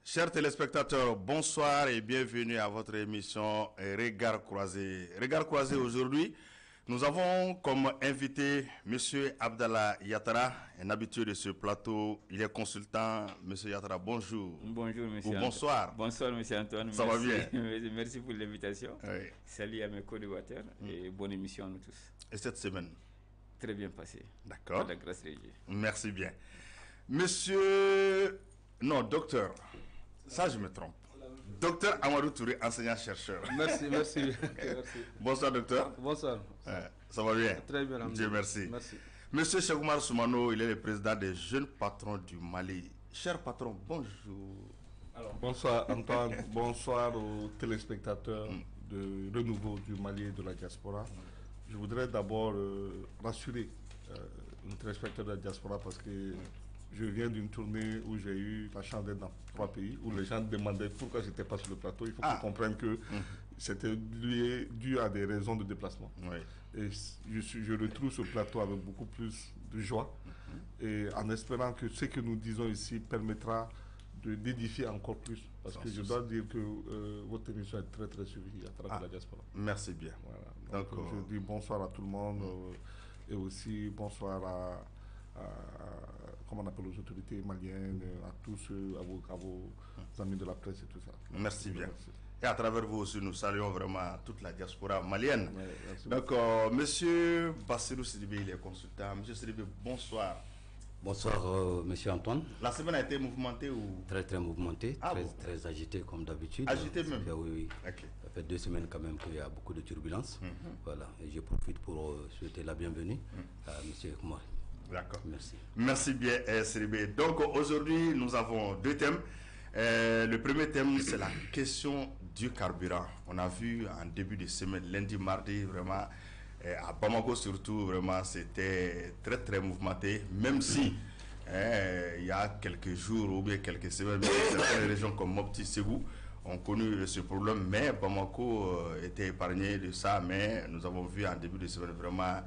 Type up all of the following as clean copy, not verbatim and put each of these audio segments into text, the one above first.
Chers téléspectateurs, bonsoir et bienvenue à votre émission Regard Croisé. Regard Croisé aujourd'hui, nous avons comme invité M. Abdallah Yattara, un habitué de ce plateau. Il est consultant. M. Yattara, bonjour. Bonjour, M. Ou bonsoir. Bonsoir, M. Antoine. Ça va bien? Merci pour l'invitation. Oui. Salut à mes co-débatteurs et bonne émission à nous tous. Et cette semaine? Très bien passé. D'accord. Par la grâce de Dieu. Merci bien. Monsieur... Non, docteur. Ça, je me trompe. Docteur Amadou Touré, enseignant-chercheur. Merci. Merci. Bonsoir, docteur. Bonsoir. Ça va bien? Très bien. Dieu merci. Merci. Monsieur Cheikhoumar Soumano, il est le président des jeunes patrons du Mali. Cher patron, bonjour. Alors, bonsoir Antoine, bonsoir aux téléspectateurs de Renouveau du Mali et de la diaspora. Je voudrais d'abord rassurer les téléspectateurs de la diaspora parce que je viens d'une tournée où j'ai eu la chance d'être dans 3 pays, où les gens demandaient pourquoi je n'étais pas sur le plateau. Il faut qu'on comprenne que c'était dû à des raisons de déplacement. Oui. Et je retrouve ce plateau avec beaucoup plus de joie et en espérant que ce que nous disons ici permettra d'édifier encore plus. Parce que je dois dire que votre émission est très très suivie à travers la diaspora. Merci bien. Voilà. Donc, je dis bonsoir à tout le monde et aussi bonsoir à comment on appelle aux autorités maliennes, à tous à vos amis de la presse et tout ça. Merci bien. Merci. Et à travers vous aussi, nous saluons vraiment toute la diaspora malienne. Ouais, donc, monsieur Bassirou Sidibé, il est consultant. Monsieur Sidibé, bonsoir. Bonsoir, monsieur Antoine. La semaine a été mouvementée ou... Très, très mouvementée, très agitée comme d'habitude. Agitée même? Oui. Okay. Ça fait 2 semaines quand même qu'il y a beaucoup de turbulences. Voilà. Et je profite pour souhaiter la bienvenue à monsieur Kumar. D'accord. Merci. Merci bien, Sidibé. Donc, aujourd'hui, nous avons 2 thèmes. Le premier thème, c'est la question du carburant. On a vu en début de semaine, lundi, mardi, vraiment... à Bamako surtout, vraiment, c'était très très mouvementé, même si il y a quelques jours ou bien quelques semaines, certaines régions comme Mopti, Ségou ont connu ce problème, mais Bamako était épargné de ça, mais nous avons vu en début de semaine vraiment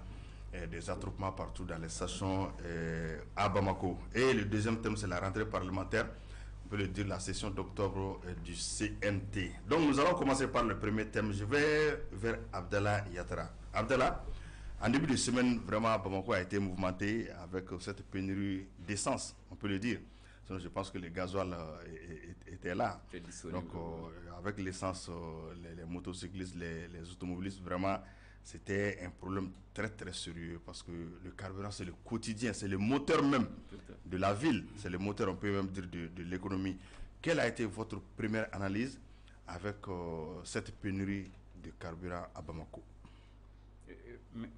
des attroupements partout dans les stations à Bamako. Et le deuxième thème, c'est la rentrée parlementaire. On peut le dire, la session d'octobre du CNT. Donc nous allons commencer par le premier thème. Je vais vers Abdallah Yattara. Abdallah, en début de semaine, vraiment, Bamako a été mouvementé avec cette pénurie d'essence, on peut le dire. Sinon, je pense que le gasoil était là. Donc, avec l'essence, les motocyclistes, les automobilistes, vraiment, c'était un problème très très sérieux parce que le carburant, c'est le quotidien, c'est le moteur même de la ville, c'est le moteur, on peut même dire, de l'économie. Quelle a été votre première analyse avec cette pénurie de carburant à Bamako?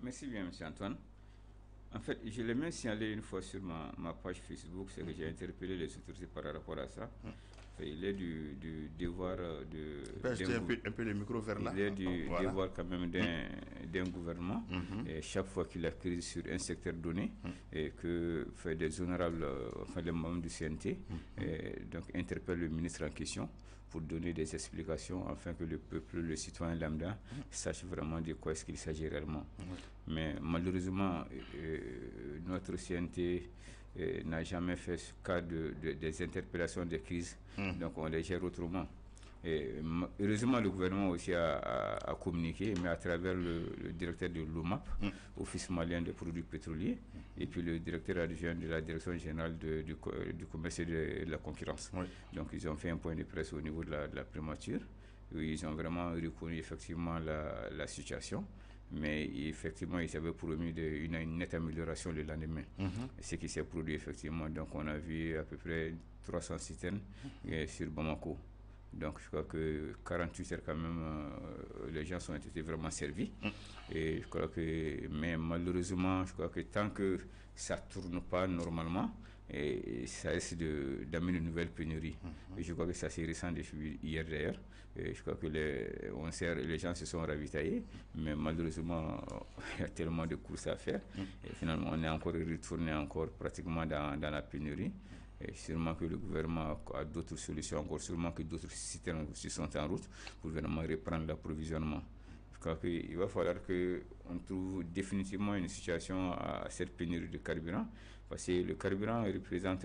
Merci bien, M. Antoine. En fait, je l'ai même signalé une fois sur ma page Facebook, c'est que j'ai interpellé les autorités par rapport à ça. Il est du devoir de... un peu le micro vers là. Il est du devoir quand même d'un gouvernement, et chaque fois qu'il a crise sur un secteur donné, et que fait des honorables, enfin les membres du CNT, donc interpelle le ministre en question pour donner des explications afin que le peuple, le citoyen lambda, sache vraiment de quoi est-ce qu'il s'agit réellement. Mais malheureusement, notre CNT n'a jamais fait ce cas des interpellations des crises, donc on les gère autrement. Et heureusement, le gouvernement aussi a communiqué, mais à travers le directeur de l'OMAP, Office malien des produits pétroliers, et puis le directeur adjoint de la direction générale du commerce et de la concurrence. Donc ils ont fait un point de presse au niveau de la primature, où ils ont vraiment reconnu effectivement la situation. Mais effectivement, ils avaient promis une nette amélioration le lendemain. Ce qui s'est produit effectivement. Donc on a vu à peu près 300 citernes sur Bamako. Donc je crois que 48 heures quand même, les gens ont été vraiment servis. Et je crois que, mais malheureusement, je crois que tant que ça ne tourne pas normalement, et ça risque d'amener une nouvelle pénurie. Et je crois que ça s'est récent depuis hier d'ailleurs. Et je crois que les gens se sont ravitaillés, mais malheureusement, il y a tellement de courses à faire. Et finalement, on est encore retourné pratiquement dans la pénurie. Et sûrement que le gouvernement a d'autres solutions, encore sûrement que d'autres systèmes aussi sont en route pour vraiment reprendre l'approvisionnement. Je crois qu'il va falloir qu'on trouve définitivement une situation à cette pénurie de carburant, parce que le carburant représente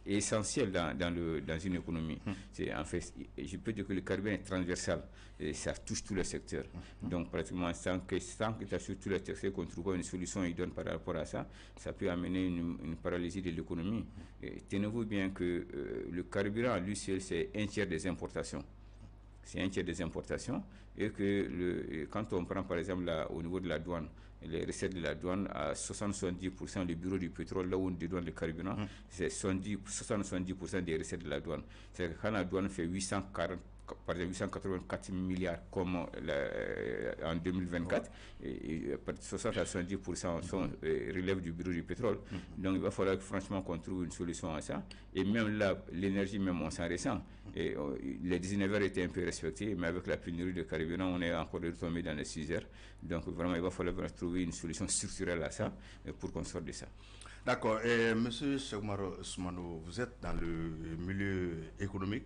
essentiel dans une économie. En fait, je peux dire que le carburant est transversal et ça touche tous les secteurs. Donc pratiquement sans que tu assures tous les secteurs, qu'on ne trouve pas une solution idône par rapport à ça, ça peut amener une paralysie de l'économie. Tenez-vous bien que le carburant, lui seul, c'est un tiers des importations. C'est un tiers des importations et que quand on prend par exemple au niveau de la douane, les recettes de la douane à 60-70%, le bureau du pétrole, là où on dédouane le carburant, c'est 70% des recettes de la douane. C'est-à-dire que quand la douane fait 884 milliards comme en 2024, et 60 à 70% relèvent du bureau du pétrole. Donc il va falloir franchement qu'on trouve une solution à ça. Et même là, l'énergie, même on s'en ressent. Et les 19 heures étaient un peu respectées, mais avec la pénurie de carburant, on est encore retombé dans les 6 heures. Donc vraiment, il va falloir trouver une solution structurelle à ça pour qu'on sorte de ça. D'accord. Et Monsieur Cheikh-Oumar Soumano, vous êtes dans le milieu économique.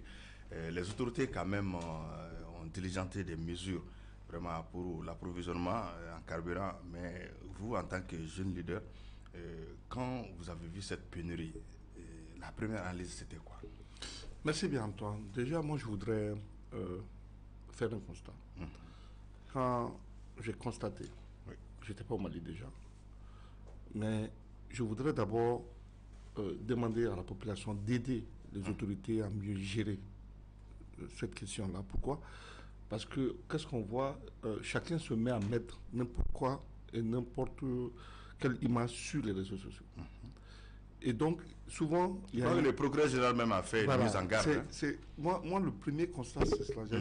Les autorités quand même ont diligenté des mesures vraiment pour l'approvisionnement en carburant. Mais vous, en tant que jeune leader, quand vous avez vu cette pénurie, la première analyse, c'était quoi? Merci bien, Antoine. Déjà, moi, je voudrais faire un constat. Quand j'ai constaté, je n'étais pas au Mali déjà, mais je voudrais d'abord demander à la population d'aider les autorités à mieux gérer cette question-là. Pourquoi? Parce que qu'est-ce qu'on voit? Chacun se met à mettre n'importe quoi et n'importe quelle image sur les réseaux sociaux. Et donc, souvent... Le progrès général même a fait une mise en garde. Moi, le premier constat, c'est cela. Je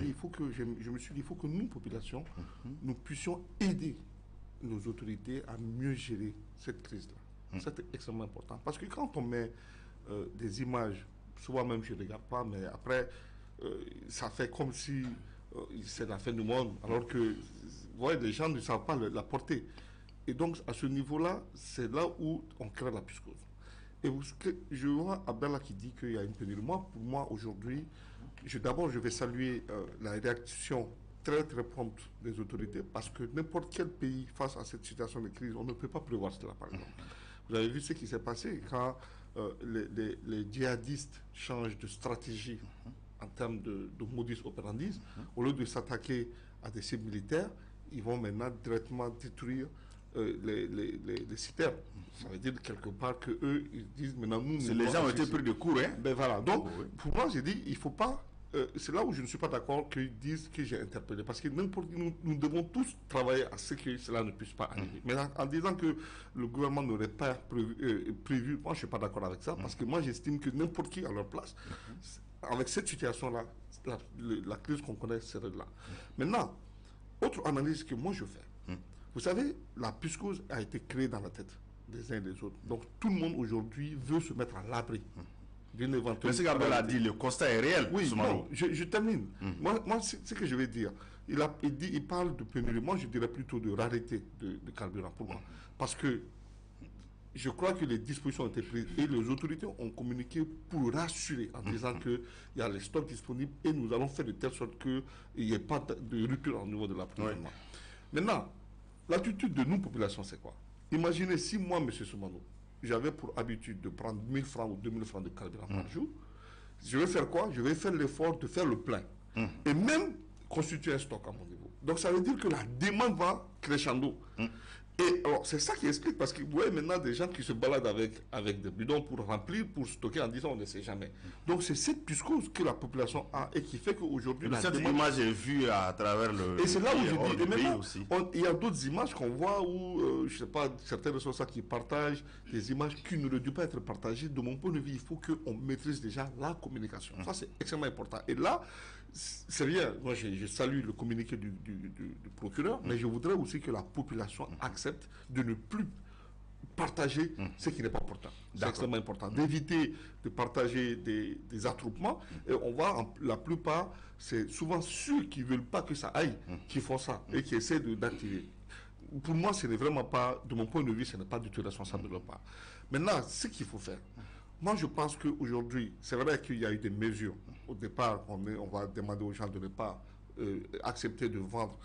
me suis dit, il faut que nous, population, nous puissions aider nos autorités à mieux gérer cette crise-là. C'est extrêmement important. Parce que quand on met des images, souvent même je ne regarde pas, mais après, ça fait comme si c'est la fin du monde, alors que les gens ne savent pas la portée. Et donc, à ce niveau-là, c'est là où on crée la psychose. Et je vois Abdallah qui dit qu'il y a une pénurie. Pour moi, aujourd'hui, d'abord, je vais saluer la réaction très, très prompte des autorités, parce que n'importe quel pays, face à cette situation de crise, on ne peut pas prévoir cela, par exemple. Vous avez vu ce qui s'est passé quand les djihadistes changent de stratégie en termes de modus operandi. Au lieu de s'attaquer à des cibles militaires, ils vont maintenant directement détruire les citernes. Ça veut dire quelque part qu'eux, ils disent maintenant nous... Les gens ont été pris de court, hein? Ben voilà. Donc, pour moi, j'ai dit, il ne faut pas... c'est là où je ne suis pas d'accord qu'ils disent que j'ai interpellé. Parce que nous devons tous travailler à ce que cela ne puisse pas arriver. Mais en disant que le gouvernement n'aurait pas prévu, moi je ne suis pas d'accord avec ça. Parce que moi j'estime que n'importe qui à leur place, avec cette situation-là, la crise qu'on connaît serait là. Maintenant, autre analyse que moi je fais. Vous savez, la psychose a été créée dans la tête des uns et des autres. Donc tout le monde aujourd'hui veut se mettre à l'abri. M. Gabel a dit, le constat est réel. Oui, non, je termine. Moi ce que je vais dire, il parle de pénurie. Moi, je dirais plutôt de rareté de carburant. Pourquoi? Parce que je crois que les dispositions ont été prises et les autorités ont communiqué pour rassurer en disant qu'il y a les stocks disponibles et nous allons faire de telle sorte qu'il n'y ait pas de rupture au niveau de l'approvisionnement. Maintenant, l'attitude de nous, population, c'est quoi? Imaginez si moi, M. Soumano, j'avais pour habitude de prendre 1000 francs ou 2000 francs de carburant par jour, je vais faire quoi? Je vais faire l'effort de faire le plein. Et même constituer un stock à mon niveau. Donc ça veut dire que la demande va crescendo. Et alors, c'est ça qui explique, parce que vous voyez maintenant des gens qui se baladent avec des bidons pour remplir, pour stocker en disant on ne sait jamais. Donc c'est cette psychose que la population a et qui fait qu'aujourd'hui... Cette image est vue à travers le... Et c'est là où je dis, et maintenant, aussi. Il y a d'autres images qu'on voit où, je ne sais pas, certains responsables qui partagent des images qui ne dû pas être partagées. De mon point de vue, il faut qu'on maîtrise déjà la communication. Ça, c'est extrêmement important. Et là, c'est rien. Moi, je salue le communiqué du procureur, mais je voudrais aussi que la population accepte de ne plus partager ce qui n'est pas important. C'est extrêmement important. D'éviter de partager des attroupements. Et on voit, la plupart, c'est souvent ceux qui ne veulent pas que ça aille, qui font ça et qui essaient d'activer. Pour moi, ce n'est vraiment pas, de mon point de vue, ce n'est pas du tout responsable de leur part. Maintenant, ce qu'il faut faire, moi, je pense qu'aujourd'hui, c'est vrai qu'il y a eu des mesures. Au départ, on va demander aux gens de ne pas accepter de vendre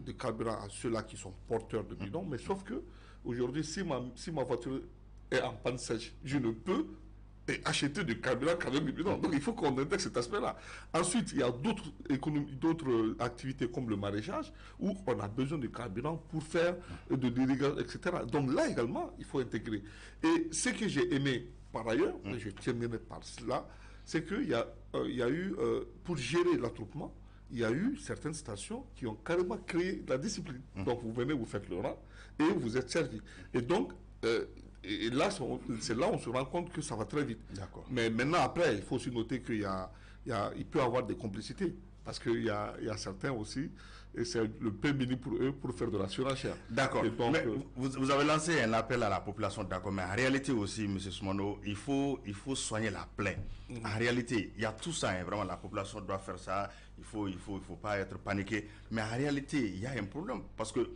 du carburant à ceux-là qui sont porteurs de bidons. Mais sauf que, aujourd'hui, si ma voiture est en panne sèche, je ne peux et acheter du carburant quand même évident. Donc il faut qu'on intègre cet aspect-là. Ensuite, il y a d'autres activités comme le maraîchage où on a besoin de carburant pour faire de l'irrigation, etc. Donc là également, il faut intégrer. Et ce que j'ai aimé par ailleurs, et je terminerai par cela, c'est qu'il y a eu, pour gérer l'attroupement, il y a eu certaines stations qui ont carrément créé la discipline. Donc vous venez, vous faites le rang et vous êtes servi. Et donc, et là, c'est là où on se rend compte que ça va très vite. Mais maintenant, après, il faut aussi noter qu'il peut y avoir des complicités. Parce qu'il y a certains aussi, et c'est le pain béni pour eux, pour faire de la surenchère. D'accord. Vous avez lancé un appel à la population, d'accord, mais en réalité aussi, M. Soumano, il faut soigner la plaie. En réalité, il y a tout ça, hein, vraiment, la population doit faire ça, il faut pas être paniqué. Mais en réalité, il y a un problème. Parce que,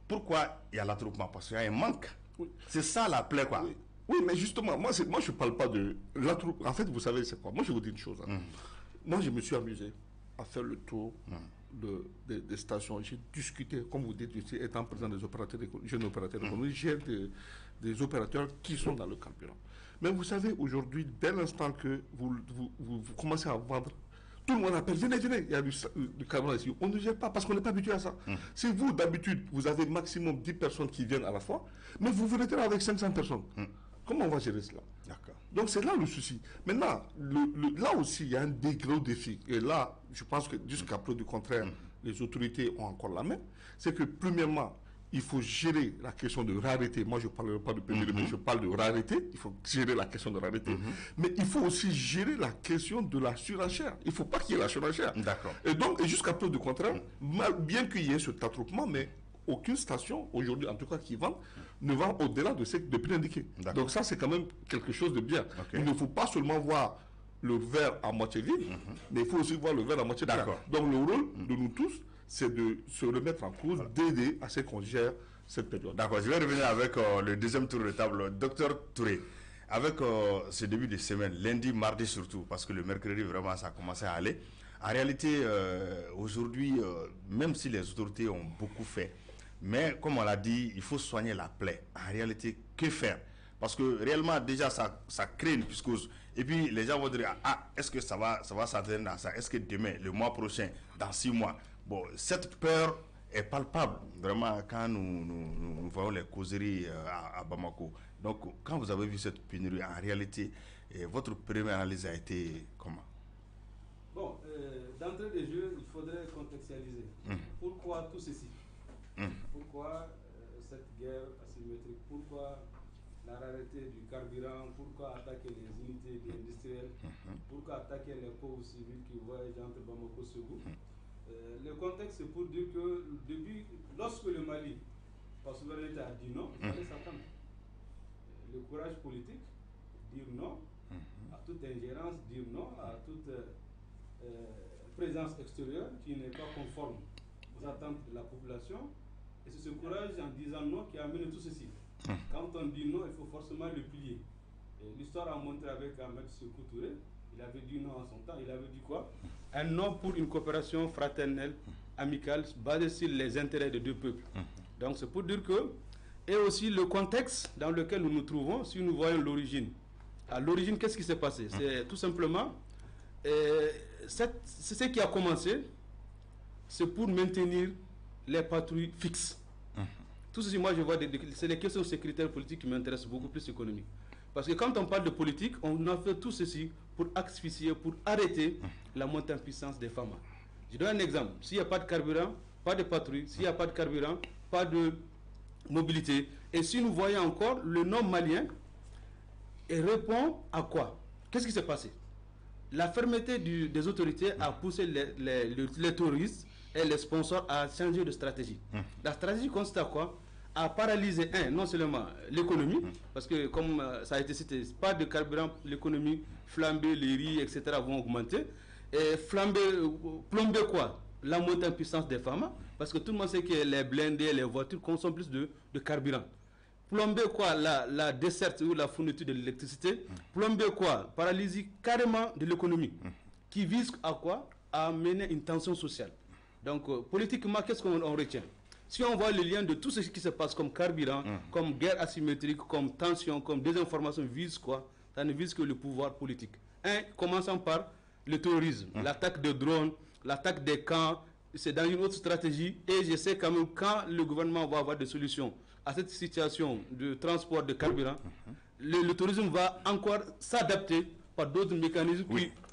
pourquoi il y a l'attroupement? Parce qu'il y a un manque. Oui. C'est ça la plaie, quoi. Oui, mais justement, moi je ne parle pas de l'attroupement. En fait, vous savez, c'est quoi? Moi, je vous dis une chose. Hein. Moi, je me suis amusé à faire le tour des stations. J'ai discuté, comme vous dites, ici, étant président des opérateurs jeunes opérateurs économiques, j'ai des opérateurs qui sont dans le carburant. Mais vous savez, aujourd'hui, dès l'instant que vous commencez à vendre, tout le monde appelle, venez, il y a du carburant ici. On ne gère pas parce qu'on n'est pas habitué à ça. Si vous, d'habitude, vous avez maximum 10 personnes qui viennent à la fois, mais vous vous retrouvez avec 500 personnes. Comment on va gérer cela? Donc c'est là le souci. Maintenant, là aussi, il y a un gros défi. Et là, je pense que jusqu'à preuve du contraire, les autorités ont encore la main. C'est que, premièrement, il faut gérer la question de rareté. Moi, je ne parlerai pas de pénurie, mais je parle de rareté. Il faut gérer la question de rareté. Mais il faut aussi gérer la question de la surenchère. Il ne faut pas qu'il y ait la surenchère. Et donc, jusqu'à preuve du contraire, bien qu'il y ait cet attroupement, mais aucune station, aujourd'hui, en tout cas, qui vend, ne vend au-delà de ce prix indiqué. Donc ça, c'est quand même quelque chose de bien. Il ne faut pas seulement voir le verre à moitié vide, mais il faut aussi voir le verre à moitié plein. Donc le rôle de nous tous, c'est de se remettre en cause, d'aider à ce qu'on gère cette période. D'accord, je vais revenir avec le deuxième tour de table. Docteur Touré, avec ce début de semaine, lundi, mardi surtout, parce que le mercredi, vraiment, ça a commencé à aller. En réalité, aujourd'hui, même si les autorités ont beaucoup fait, mais comme on l'a dit, il faut soigner la plaie. En réalité, que faire? Parce que réellement, déjà, ça crée une psychose. Et puis, les gens vont dire, est-ce que ça va s'atteindre à ça? Est-ce que demain, le mois prochain, dans 6 mois? Bon, cette peur est palpable, vraiment, quand nous voyons les causeries à Bamako. Donc, quand vous avez vu cette pénurie, en réalité, votre première analyse a été comment? Bon, d'entrée de jeu, il faudrait contextualiser. Pourquoi tout ceci? Pourquoi cette guerre asymétrique? Pourquoi la rareté du carburant? Pourquoi attaquer les unités industrielles? Pourquoi attaquer les pauvres civils qui voyagent entre Bamako et Ségou? Le contexte, c'est pour dire que lorsque le Mali, par souveraineté, a dit non, il fallait s'attendre. Le courage politique, dire non à toute ingérence, dire non à toute présence extérieure qui n'est pas conforme aux attentes de la population. Et c'est ce courage en disant non qui a amené tout ceci. Quand on dit non, il faut forcément le plier. L'histoire a montré avec Ahmed Sékou Touré, il avait dit non en son temps, il avait dit quoi? Un non pour une coopération fraternelle, amicale, basée sur les intérêts des deux peuples. Donc c'est pour dire que, et aussi le contexte dans lequel nous nous trouvons, si nous voyons l'origine. À l'origine, qu'est-ce qui s'est passé? C'est tout simplement, c'est ce qui a commencé, c'est pour maintenir les patrouilles fixes. Tout ceci, moi je vois, c'est les questions sécuritaires politiques qui m'intéressent beaucoup plus économiques. Parce que quand on parle de politique, on a fait tout ceci pour asphyxier, pour arrêter la montée en puissance des femmes. Je donne un exemple. S'il n'y a pas de carburant, pas de patrouille. S'il n'y a pas de carburant, pas de mobilité. Et si nous voyons encore le nom malien, il répond à quoi? Qu'est-ce qui s'est passé? La fermeté des autorités a poussé les touristes et les sponsors à changer de stratégie. La stratégie consiste à quoi? À paralyser, non seulement l'économie, parce que comme ça a été cité, pas de carburant, l'économie flambée, les riz, etc. vont augmenter. Et plomber quoi? La montée en puissance des femmes, parce que tout le monde sait que les blindés, les voitures consomment plus de carburant. Plomber quoi? La desserte ou la fourniture de l'électricité. Plomber quoi? Paralysie carrément de l'économie, qui vise à quoi? À mener une tension sociale. Donc, politiquement, qu'est-ce qu'on retient? Si on voit le lien de tout ce qui se passe comme carburant, comme guerre asymétrique, comme tension, comme désinformation, vise quoi? ça ne vise que le pouvoir politique. Commençons par le terrorisme, l'attaque de drones, l'attaque des camps, c'est dans une autre stratégie. Et je sais quand même quand le gouvernement va avoir des solutions à cette situation de transport de carburant, le tourisme va encore s'adapter par d'autres mécanismes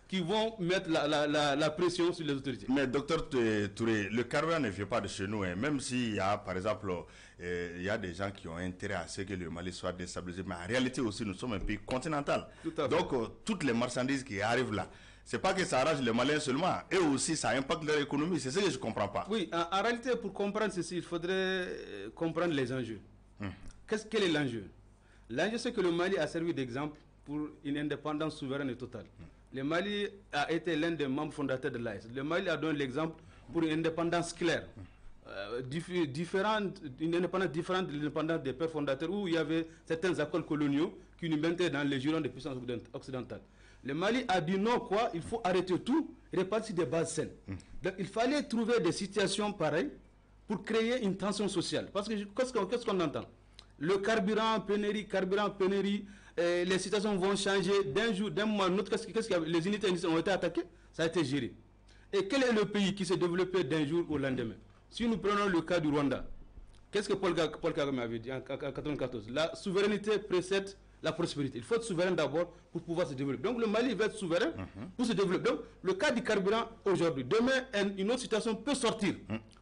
qui vont mettre la pression sur les autorités. Mais docteur Touré, le carburant ne vient pas de chez nous, hein. Même s'il y a, par exemple, il y a des gens qui ont intérêt à ce que le Mali soit déstabilisé, mais en réalité aussi, nous sommes un pays continental. Donc, toutes les marchandises qui arrivent là, c'est pas que ça arrange les Maliens seulement, et aussi ça impacte leur économie, c'est ce que je ne comprends pas. Oui, en réalité, pour comprendre ceci, il faudrait comprendre les enjeux. Quel est l'enjeu? L'enjeu, c'est que le Mali a servi d'exemple pour une indépendance souveraine et totale. Le Mali a été l'un des membres fondateurs de l'AES. Le Mali a donné l'exemple pour une indépendance claire, une indépendance différente de l'indépendance des pères fondateurs, où il y avait certains accords coloniaux qui nous mettaient dans les jurons des puissances occidentales. Le Mali a dit non, il faut arrêter tout et repartir des bases saines. Donc il fallait trouver des situations pareilles pour créer une tension sociale. Parce que qu'est-ce qu'on entend? Le carburant, pénurie, les situations vont changer d'un jour, d'un mois à l'autre. Les unités ont été attaquées, ça a été géré. Et quel est le pays qui s'est développé d'un jour au lendemain? Si nous prenons le cas du Rwanda, qu'est-ce que Paul Kagame avait dit en 1994? La souveraineté précède la prospérité. Il faut être souverain d'abord pour pouvoir se développer. Donc le Mali va être souverain pour se développer. Donc le cas du carburant aujourd'hui, demain, une autre situation peut sortir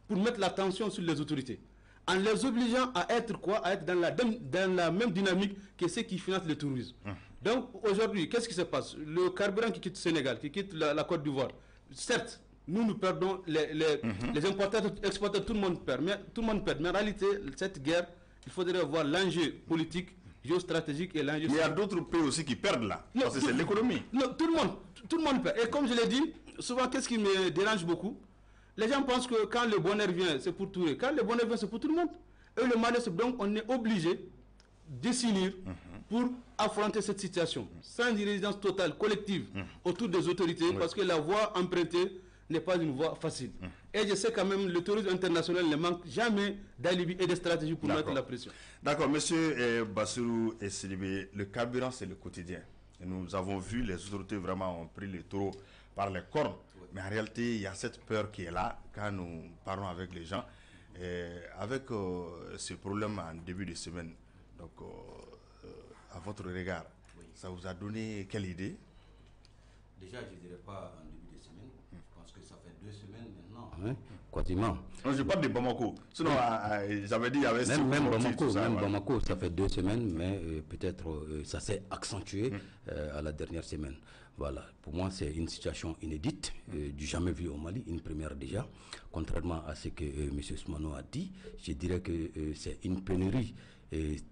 pour mettre la tension sur les autorités, en les obligeant à être à être dans la même dynamique que ceux qui financent le tourisme. Donc aujourd'hui, qu'est-ce qui se passe? Le carburant qui quitte le Sénégal, qui quitte la Côte d'Ivoire, certes, nous perdons, les importateurs, exportateurs, tout le monde perd. Mais en réalité, cette guerre, il faudrait voir l'enjeu politique, géostratégique et l'enjeu... Mais il y a d'autres pays aussi qui perdent là, parce que c'est l'économie. Non, tout le monde perd. Et comme je l'ai dit, souvent, qu'est-ce qui me dérange beaucoup? Les gens pensent que quand le bonheur vient, c'est pour tout. Quand le bonheur vient, c'est pour tout le monde. Et le malheur, donc on est obligé de s'unir pour affronter cette situation. Sans une résidence totale, collective, autour des autorités, parce que la voie empruntée n'est pas une voie facile. Et je sais quand même le tourisme international ne manque jamais d'alibi et de stratégie pour mettre la pression. D'accord, monsieur Bassirou et Sidibé, le carburant c'est le quotidien. Et nous avons vu les autorités vraiment ont pris les taureaux par les cornes. Mais en réalité, il y a cette peur qui est là quand nous parlons avec les gens. Et avec ce problème en début de semaine, donc à votre regard, ça vous a donné quelle idée? Déjà, je ne dirais pas en début de semaine. Je pense que ça fait 2 semaines maintenant. Quasiment. Non, je parle de Bamako. Sinon, j'avais dit qu'il y avait... Même Bamako, ça fait 2 semaines, mais peut-être ça s'est accentué à la dernière semaine. Voilà, pour moi c'est une situation inédite, du jamais vu au Mali, une première déjà. Contrairement à ce que M. Soumano a dit, je dirais que c'est une pénurie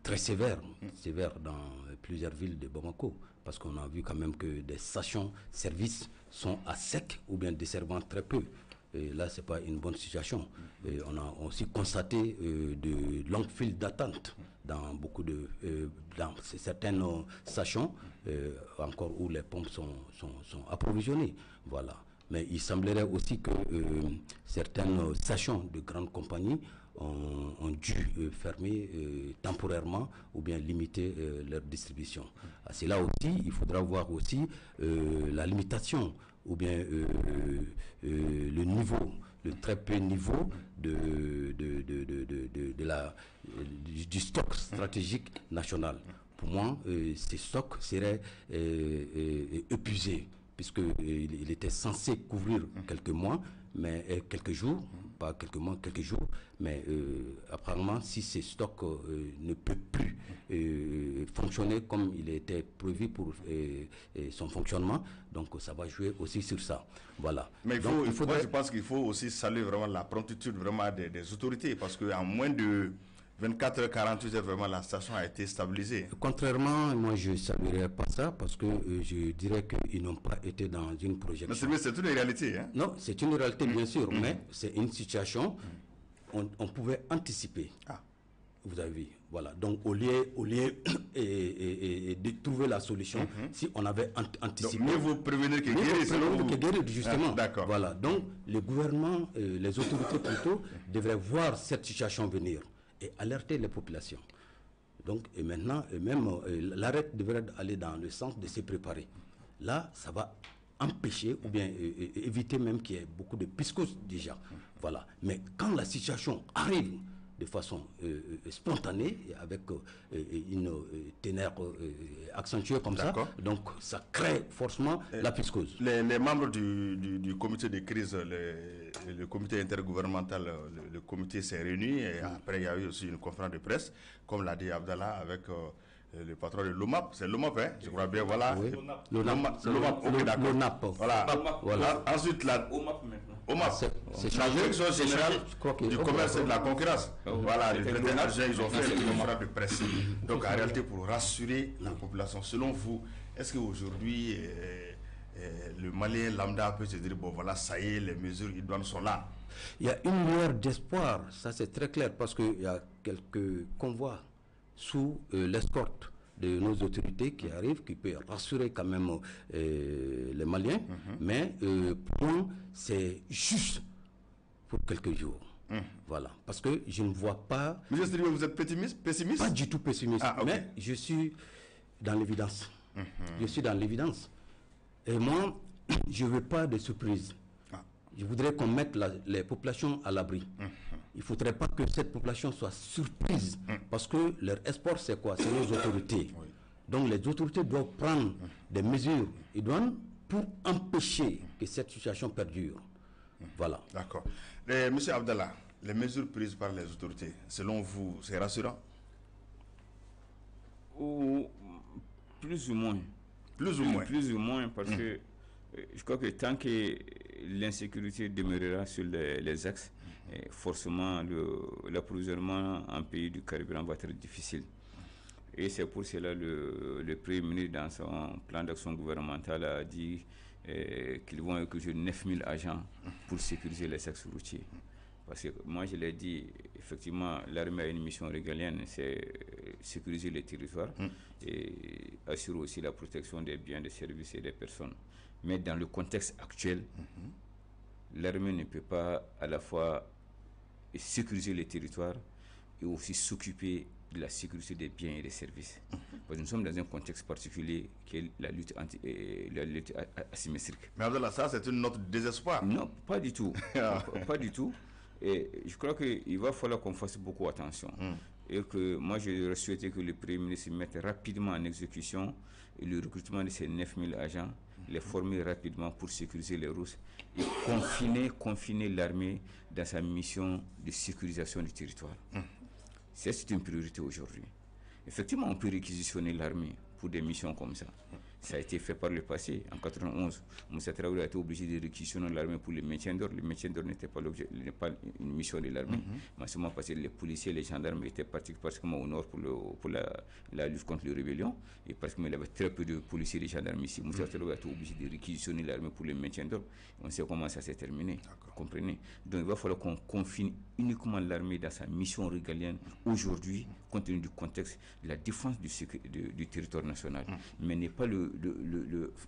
très sévère dans plusieurs villes de Bamako, parce qu'on a vu quand même que des stations-service sont à sec ou bien desservant très peu. Et là, ce n'est pas une bonne situation. Et on a aussi constaté de longues files d'attente dans dans certaines stations, encore où les pompes sont approvisionnées. Voilà. Mais il semblerait aussi que certaines stations de grandes compagnies ont dû fermer temporairement ou bien limiter leur distribution. C'est là aussi, il faudra voir aussi la limitation ou bien le niveau, le très peu niveau du stock stratégique national. Pour moi, ces stocks seraient épuisés, puisqu'il était censé couvrir quelques mois, mais quelques jours, pas quelques mois, quelques jours, mais apparemment, si ces stocks ne peuvent plus fonctionner comme il était prévu pour son fonctionnement, donc ça va jouer aussi sur ça. Voilà. Mais moi, je pense qu'il faut aussi saluer vraiment la promptitude vraiment des autorités, parce qu'en moins de 24 heures, 48 heures, vraiment, la station a été stabilisée. Contrairement, moi, je ne saluerais pas ça parce que je dirais qu'ils n'ont pas été dans une projection. Mais c'est une réalité. Hein? Non, c'est une réalité, bien sûr, mais c'est une situation on pouvait anticiper. Vous avez vu. Voilà. Donc, au lieu de trouver la solution, si on avait anticipé... Donc, mieux vous prévenir que guérir. Justement. D'accord. Voilà. Donc, le gouvernement, les autorités plutôt, devraient voir cette situation venir et alerter les populations. Donc, et maintenant, même l'arrêt devrait aller dans le sens de se préparer. Là, ça va empêcher ou bien éviter même qu'il y ait beaucoup de piscos déjà. Voilà. Mais quand la situation arrive de façon spontanée, avec une ténère accentuée comme ça, donc ça crée forcément la piscose. Les membres du comité de crise, le comité intergouvernemental, le comité s'est réuni et après il y a eu aussi une conférence de presse, comme l'a dit Abdallah, avec le patron de l'OMAP, c'est l'OMAP, hein, je crois bien, voilà. Oui. L'OMAP, ok, d'accord. L'ONAP. Voilà. Ensuite, OMAP maintenant. OMAP, c'est la chargé direction générale du commerce et de la concurrence. Voilà, le directeur adjoint, ils ont fait une conférence de presse. Donc, en réalité, pour rassurer la population, selon vous, est-ce qu'aujourd'hui, le Malien lambda peut se dire, bon voilà, ça y est, les mesures idoines sont là? Il y a une lueur d'espoir, ça c'est très clair, parce qu'il y a quelques convois sous l'escorte de nos autorités qui arrivent, qui peut rassurer quand même les Maliens, mais pour moi, c'est juste pour quelques jours. Voilà, parce que je ne vois pas... Monsieur Sidibé, vous êtes pessimiste? Pas du tout pessimiste, okay. Mais je suis dans l'évidence. Je suis dans l'évidence. Et moi, je ne veux pas de surprise. Je voudrais qu'on mette les populations à l'abri. Il ne faudrait pas que cette population soit surprise, parce que leur espoir, c'est quoi? C'est nos autorités. Oui. Donc les autorités doivent prendre des mesures idoines pour empêcher que cette situation perdure. Voilà. D'accord. Monsieur Abdallah, les mesures prises par les autorités, selon vous, c'est rassurant? Plus ou moins. Plus ou moins. Plus ou moins, parce que je crois que tant que l'insécurité demeurera sur les axes, forcément l'approvisionnement en pays du carburant va être difficile. Et c'est pour cela le Premier ministre, dans son plan d'action gouvernemental, a dit qu'ils vont recruter 9000 agents pour sécuriser les axes routiers. Parce que moi, je l'ai dit, effectivement, l'armée a une mission régalienne, c'est sécuriser les territoires et assurer aussi la protection des biens, des services et des personnes. Mais dans le contexte actuel, l'armée ne peut pas à la fois sécuriser les territoires et aussi s'occuper de la sécurité des biens et des services. Parce que nous sommes dans un contexte particulier qui est la lutte asymétrique. Mais Abdallah, ça c'est une note de désespoir. Non, pas du tout. Pas du tout. Et je crois qu'il va falloir qu'on fasse beaucoup attention. Et que moi, je souhaitais que le Premier ministre mette rapidement en exécution le recrutement de ces 9000 agents, les former rapidement pour sécuriser les routes et confiner l'armée dans sa mission de sécurisation du territoire. C'est une priorité aujourd'hui. Effectivement, on peut réquisitionner l'armée pour des missions comme ça. Ça a été fait par le passé. En 1991, Moussa Traoré a été obligé de réquisitionner l'armée pour le maintien d'ordre. Le maintien d'ordre n'était pas une mission de l'armée. Mais seulement parce que les policiers et les gendarmes étaient pratiquement au nord pour la lutte contre les rébellions. Et parce qu'il y avait très peu de policiers et de gendarmes ici. Moussa Traoré a été obligé de réquisitionner l'armée pour le maintien d'ordre. On sait comment ça s'est terminé. Vous comprenez? Donc il va falloir qu'on confine uniquement l'armée dans sa mission régalienne aujourd'hui, compte tenu du contexte de la défense du territoire national. Mais n'est pas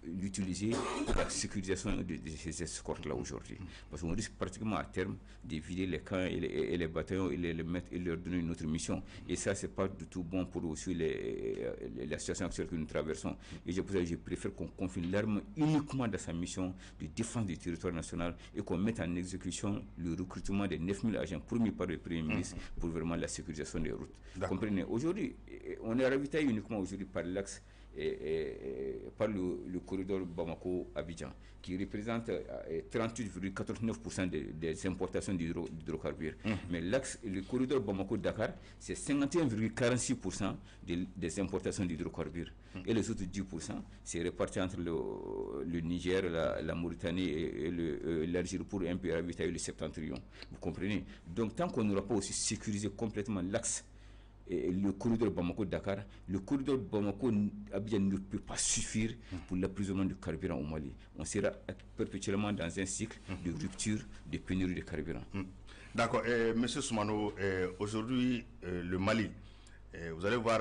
l'utiliser pour la sécurisation de ces escortes-là aujourd'hui. Parce qu'on risque pratiquement à terme de vider les camps et les bataillons et les mettre et leur donner une autre mission. Et ça, c'est pas du tout bon pour aussi la situation actuelle que nous traversons. Et c'est pour ça que je préfère qu'on confine l'arme uniquement dans sa mission de défense du territoire national et qu'on mette en exécution le recrutement des 9000 agents promis par le Premier ministre pour vraiment la sécurisation des routes. Comprenez? Aujourd'hui, on est ravitaillé uniquement aujourd'hui par l'axe par le corridor Bamako-Abidjan, qui représente 38,49% des importations d'hydrocarbures. Mais le corridor Bamako-Dakar, c'est 51,46% des importations d'hydrocarbures. Et les autres 10%, c'est réparti entre le Niger, la Mauritanie et l'Algérie pour un peu ravitailler le septentrion. Vous comprenez? Donc tant qu'on n'aura pas aussi sécurisé complètement l'axe, le corridor Bamako-Dakar, le corridor Bamako-Abidjan ne peut pas suffire pour l'approvisionnement de carburant au Mali. On sera perpétuellement dans un cycle de rupture, de pénurie de carburant. D'accord. Monsieur Soumano, aujourd'hui, le Mali, vous allez voir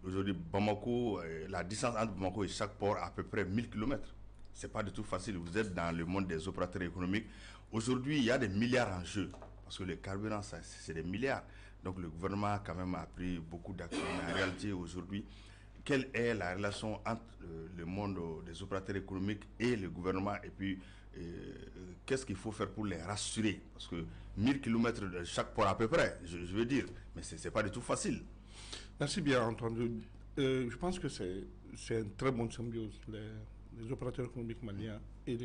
aujourd'hui Bamako, la distance entre Bamako et chaque port à peu près 1000 km. Ce n'est pas du tout facile. Vous êtes dans le monde des opérateurs économiques. Aujourd'hui, il y a des milliards en jeu. Parce que le carburant, c'est des milliards. Donc le gouvernement quand même a pris beaucoup d'actions. Mais en réalité, aujourd'hui, quelle est la relation entre le monde des opérateurs économiques et le gouvernement? Et puis, qu'est-ce qu'il faut faire pour les rassurer? Parce que 1000 km de chaque port à peu près, je veux dire, mais ce n'est pas du tout facile. Merci bien entendu. Je pense que c'est une très bonne symbiose. Les opérateurs économiques maliens et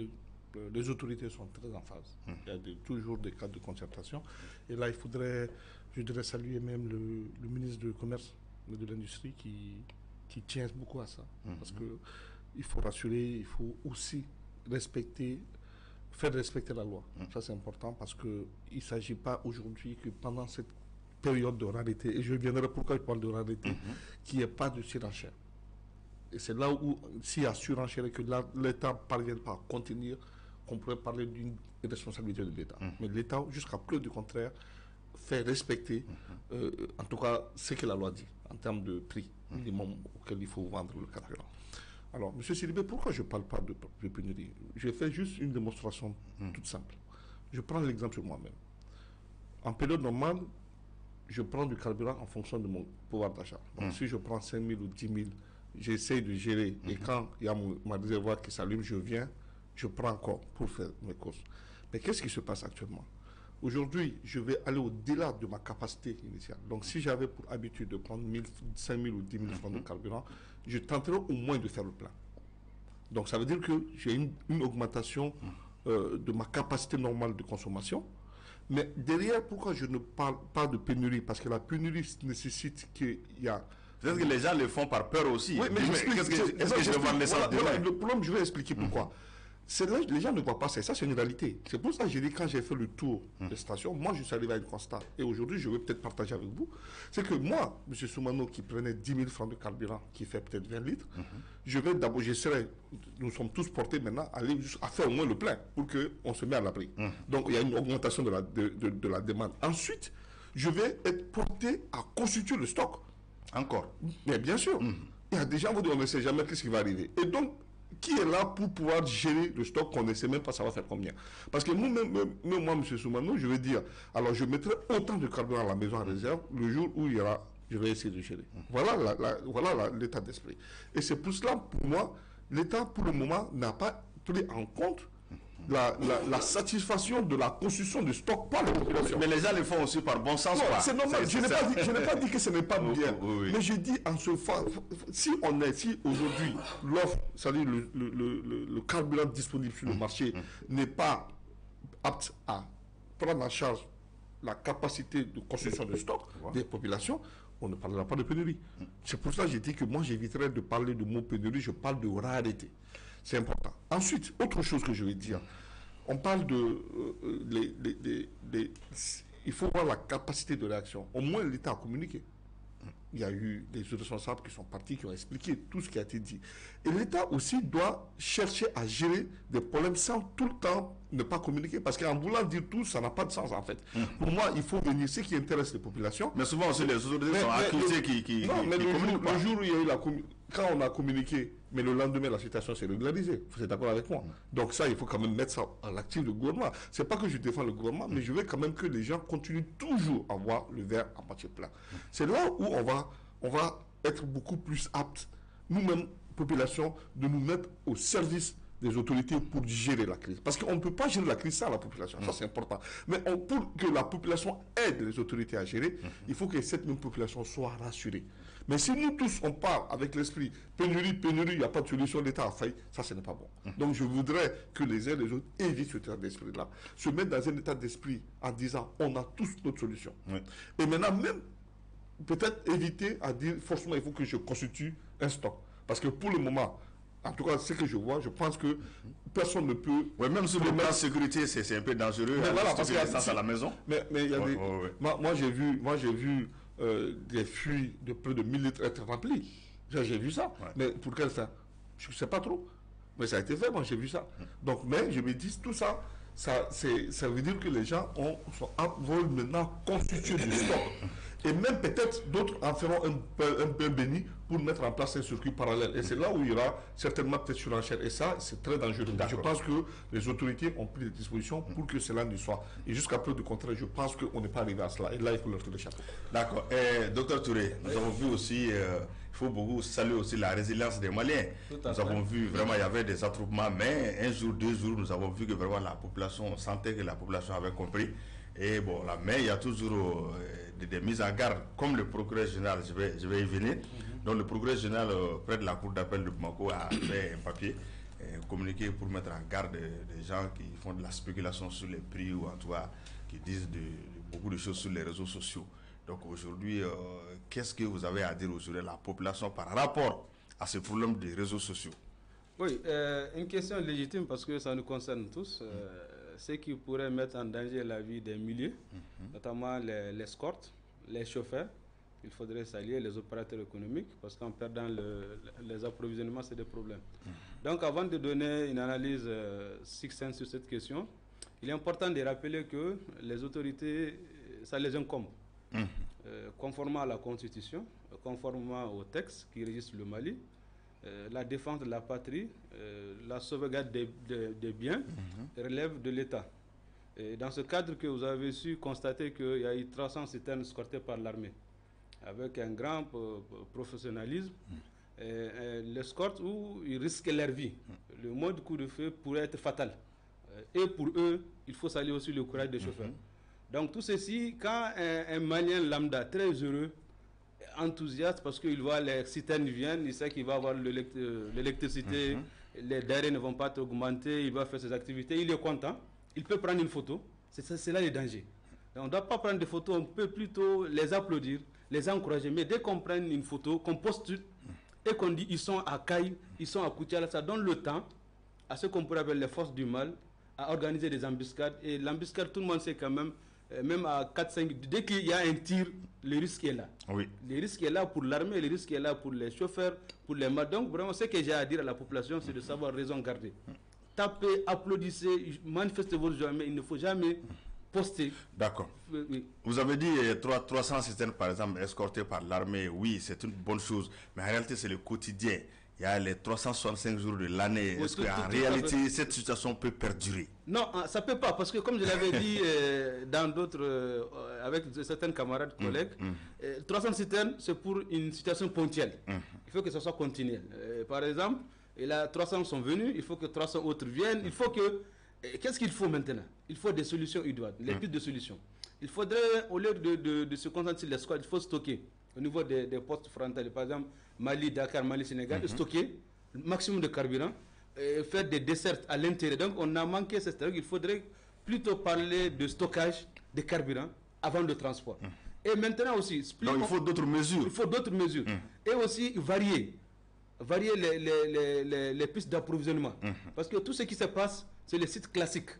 les autorités sont très en phase. Il y a toujours des cadres de concertation. Et là, je devrais saluer même le ministre du Commerce et de l'Industrie qui tient beaucoup à ça. Parce qu'il faut rassurer, il faut aussi faire respecter la loi. Ça, c'est important parce qu'il ne s'agit pas aujourd'hui que pendant cette période de rareté, et je viendrai pourquoi je parle de rareté, qu'il n'y ait pas de surenchère. Et c'est là où, s'il y a surenchère et que l'État ne parvient pas à contenir, qu'on pourrait parler d'une responsabilité de l'État. Mais l'État, jusqu'à preuve du contraire, fait respecter, en tout cas, ce que la loi dit, en termes de prix minimum auquel il faut vendre le carburant. Alors, M. Sidibé, pourquoi je ne parle pas de pénurie? Je fais juste une démonstration toute simple. Je prends l'exemple sur moi-même. En période normale, je prends du carburant en fonction de mon pouvoir d'achat. Donc, si je prends 5 000 ou 10 000, j'essaie de gérer. Et quand il y a ma réservoir qui s'allume, je prends encore pour faire mes courses. Mais qu'est-ce qui se passe actuellement? Aujourd'hui, je vais aller au-delà de ma capacité initiale. Donc, si j'avais pour habitude de prendre 5 000 ou 10 000 francs de carburant, je tenterai au moins de faire le plein. Donc, ça veut dire que j'ai une augmentation de ma capacité normale de consommation. Mais derrière, pourquoi je ne parle pas de pénurie? Parce que la pénurie nécessite qu'il y a... Peut-être que les gens le font par peur aussi. Oui, mais est-ce que je vais vendre l'essence demain? Le problème, je vais expliquer pourquoi. Les gens ne voient pas ça. Ça, c'est une réalité. C'est pour ça que j'ai dit, quand j'ai fait le tour des stations, moi, je suis arrivé à un constat. Et aujourd'hui, je vais peut-être partager avec vous. C'est que moi, M. Soumano, qui prenait 10 000 francs de carburant, qui fait peut-être 20 litres, nous sommes tous portés maintenant à aller à faire au moins le plein pour qu'on se mette à l'abri. Donc, il y a une augmentation de la demande. Ensuite, je vais être porté à constituer le stock. Encore? Mais bien sûr. Il y a des gens qui vont dire, on ne sait jamais ce qui va arriver. Et donc, qui est là pour pouvoir gérer le stock qu'on ne sait même pas ça va faire combien? Parce que moi, M. Soumano, je vais dire, alors je mettrai autant de carburant à la maison en réserve le jour où je vais essayer de gérer. Voilà l'état d'esprit. Et c'est pour cela, pour moi, l'État, pour le moment, n'a pas pris en compte la satisfaction de la construction de stock par la population. Mais les gens le font aussi par bon sens. C'est normal. Je n'ai pas dit que ce n'est pas bien. Mais je dis si aujourd'hui l'offre, c'est-à-dire le carburant disponible sur le marché n'est pas apte à prendre en charge la capacité de construction de stock des populations, on ne parlera pas de pénurie. C'est pour ça que j'ai dit que moi j'éviterais de parler de mot pénurie, je parle de rareté. C'est important. Ensuite, autre chose que je vais dire, on parle il faut voir la capacité de réaction. Au moins, l'État a communiqué. Il y a eu des responsables qui sont partis, qui ont expliqué tout ce qui a été dit. Et l'État aussi doit chercher à gérer des problèmes sans tout le temps ne pas communiquer. Parce qu'en voulant dire tout, ça n'a pas de sens en fait. Pour moi, il faut venir ce qui intéresse les populations. Mais souvent aussi, les autorités sont accusées qui non, mais le jour où il y a eu quand on a communiqué, mais le lendemain, la situation s'est régularisée. Vous êtes d'accord avec moi? Donc ça, il faut quand même mettre ça à l'actif du gouvernement. Ce n'est pas que je défends le gouvernement, mais je veux quand même que les gens continuent toujours à voir le verre à moitié plein. C'est là où on va être beaucoup plus aptes, nous-mêmes, population, de nous mettre au service des autorités pour gérer la crise. Parce qu'on ne peut pas gérer la crise sans la population, ça c'est important. Mais pour que la population aide les autorités à gérer, il faut que cette même population soit rassurée. Mais si nous tous, on part avec l'esprit pénurie, il n'y a pas de solution, l'État a failli, ça ce n'est pas bon. Donc je voudrais que les uns et les autres évitent cet état d'esprit-là, se mettre dans un état d'esprit en disant on a tous notre solution. Et maintenant même, peut-être éviter à dire forcément il faut que je constitue un stock. Parce que pour le moment, en tout cas, ce que je vois, je pense que personne ne peut... Oui, même sur le plan sécurité, c'est un peu dangereux. Mais voilà, parce qu'il y a ça à la maison. Mais il y a des... Moi, j'ai vu des fûts de plus de 1000 litres être remplis. J'ai vu ça. Mais pour quelle fin? Je ne sais pas trop. Mais ça a été fait, moi j'ai vu ça. Donc, mais je me dis, tout ça, ça veut dire que les gens veulent maintenant constituer du stock. Et même peut-être d'autres en feront un peu béni pour mettre en place un circuit parallèle. Et c'est là où il y aura certainement peut-être surenchère. Et ça, c'est très dangereux. Je pense que les autorités ont pris des dispositions pour que cela ne soit. Et jusqu'à peu de contraire, je pense qu'on n'est pas arrivé à cela. Et là, il faut leur tirer le chapeau. D'accord. Docteur Touré, nous avons vu aussi, il faut beaucoup saluer aussi la résilience des Maliens. Nous avons vu vraiment, il y avait des attroupements, mais un jour, 2 jours, nous avons vu que vraiment la population, on sentait que la population avait compris. Et bon, là, mais il y a toujours des mises en garde, comme le procureur général, je vais y venir. Donc le procureur général près de la cour d'appel de Bamako a fait un papier communiqué pour mettre en garde des gens qui font de la spéculation sur les prix ou en tout cas qui disent beaucoup de choses sur les réseaux sociaux. Donc aujourd'hui, qu'est-ce que vous avez à dire aujourd'hui à la population par rapport à ce problème des réseaux sociaux? Oui, une question légitime parce que ça nous concerne tous. Ce qui pourrait mettre en danger la vie des milliers, notamment les escortes, les chauffeurs. Il faudrait s'allier les opérateurs économiques parce qu'en perdant les approvisionnements, c'est des problèmes. Donc avant de donner une analyse succincte sur cette question, il est important de rappeler que les autorités, ça les incombe. Conformément à la Constitution, conformément aux textes qui régissent le Mali, la défense de la patrie, la sauvegarde des biens relève de l'État. Et dans ce cadre que vous avez su constater qu'il y a eu 300 citernes escortées par l'armée, avec un grand professionnalisme, l'escorte où ils risquent leur vie. Le mode coup de feu pourrait être fatal. Et pour eux, il faut saluer aussi le courage des chauffeurs. Donc tout ceci, quand un Malien lambda très heureux, enthousiaste parce qu'il voit les citernes viennent, il sait qu'il va avoir l'électricité, les denrées ne vont pas être augmentées, il va faire ses activités, il est content, il peut prendre une photo, c'est là le danger. Donc, on ne doit pas prendre des photos, on peut plutôt les applaudir, les encourager, mais dès qu'on prend une photo, qu'on poste et qu'on dit ils sont à Caille, ils sont à Koutiala, ça donne le temps à ce qu'on pourrait appeler les forces du mal à organiser des embuscades. Et l'embuscade, tout le monde sait quand même à 4-5, dès qu'il y a un tir, le risque est là. Oui. Le risque est là pour l'armée, le risque est là pour les chauffeurs, pour les mains. Donc vraiment, ce que j'ai à dire à la population, c'est de savoir raison garder. Tapez, applaudissez, manifestez vos joies, mais il ne faut jamais poster. D'accord. Oui. Vous avez dit 300 citernes, par exemple, escortées par l'armée. Oui, c'est une bonne chose. Mais en réalité, c'est le quotidien. Il y a les 365 jours de l'année. Est-ce qu'en réalité, cette situation peut perdurer? Non, ça ne peut pas, parce que comme je l'avais dit dans d'autres, avec certains camarades, collègues, 300 citernes, c'est pour une situation ponctuelle. Il faut que ce soit continuel. Par exemple, et là, 300 sont venus, il faut que 300 autres viennent. Il faut que... Qu'est-ce qu'il faut maintenant? Il faut des solutions idoines, les pistes de solutions. Il faudrait, au lieu de se concentrer sur les squads, il faut stocker au niveau des postes frontaliers. Par exemple, Mali, Dakar, Mali, Sénégal, stocker le maximum de carburant, faire des dessertes à l'intérieur. Donc on a manqué cette stratégie. Il faudrait plutôt parler de stockage de carburant avant le transport. Et maintenant aussi... Donc il faut d'autres mesures. Il faut d'autres mesures. Et aussi varier les pistes d'approvisionnement. Parce que tout ce qui se passe, c'est les sites classiques,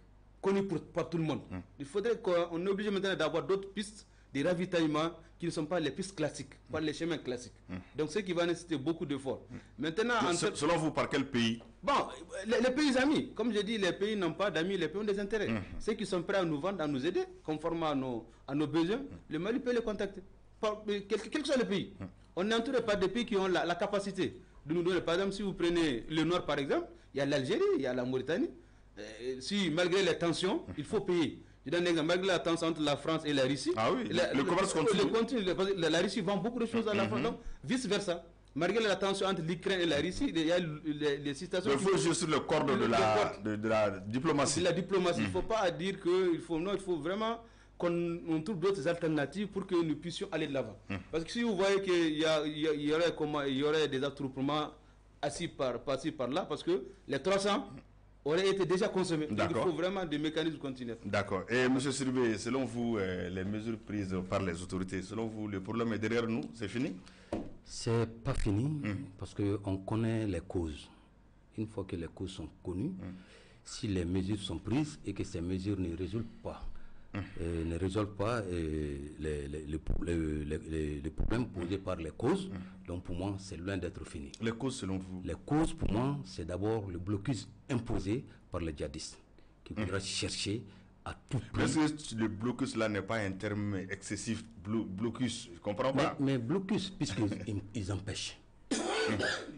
connus par tout le monde. Il faudrait qu'on est obligé maintenant d'avoir d'autres pistes des ravitaillements qui ne sont pas les pistes classiques, pas les chemins classiques. Donc ce qui va nécessiter beaucoup d'efforts. Maintenant, selon vous, par quel pays? Bon, les pays amis, comme je dis, les pays n'ont pas d'amis, les pays ont des intérêts. Ceux qui sont prêts à nous vendre, à nous aider, conformément à nos besoins, le Mali peut les contacter. Quel que soit le pays. On est entouré par des pays qui ont la capacité de nous donner. Par exemple, si vous prenez le Nord, par exemple, il y a l'Algérie, il y a la Mauritanie. Si malgré les tensions, il faut payer. Je donne un exemple, malgré la tension entre la France et la Russie, le commerce continue. La Russie vend beaucoup de choses à la France, donc vice versa. Malgré la tension entre l'Ukraine et la Russie, il y a les situations... Il faut jouer sur le cordon de la diplomatie. De la diplomatie. Il ne faut pas dire qu'il faut... Non, il faut vraiment qu'on trouve d'autres alternatives pour que nous puissions aller de l'avant. Parce que si vous voyez qu'il y aurait des attroupements assis par-ci, par-là, parce que les 300... aurait été déjà consommé. Donc il faut vraiment des mécanismes continus. D'accord. Et M. Sirbé, selon vous, les mesures prises par les autorités, selon vous, le problème est derrière nous? C'est fini? C'est pas fini, parce qu'on connaît les causes. Une fois que les causes sont connues, si les mesures sont prises et que ces mesures ne résolvent pas, les problèmes posés par les causes, donc pour moi c'est loin d'être fini. Les causes selon vous? Les causes pour moi c'est d'abord le blocus imposé par les djihadistes qui voudra chercher à tout prix. Est-ce que le blocus là n'est pas un terme excessif? Blocus, je ne comprends pas. Mais blocus, puisqu'ils empêchent.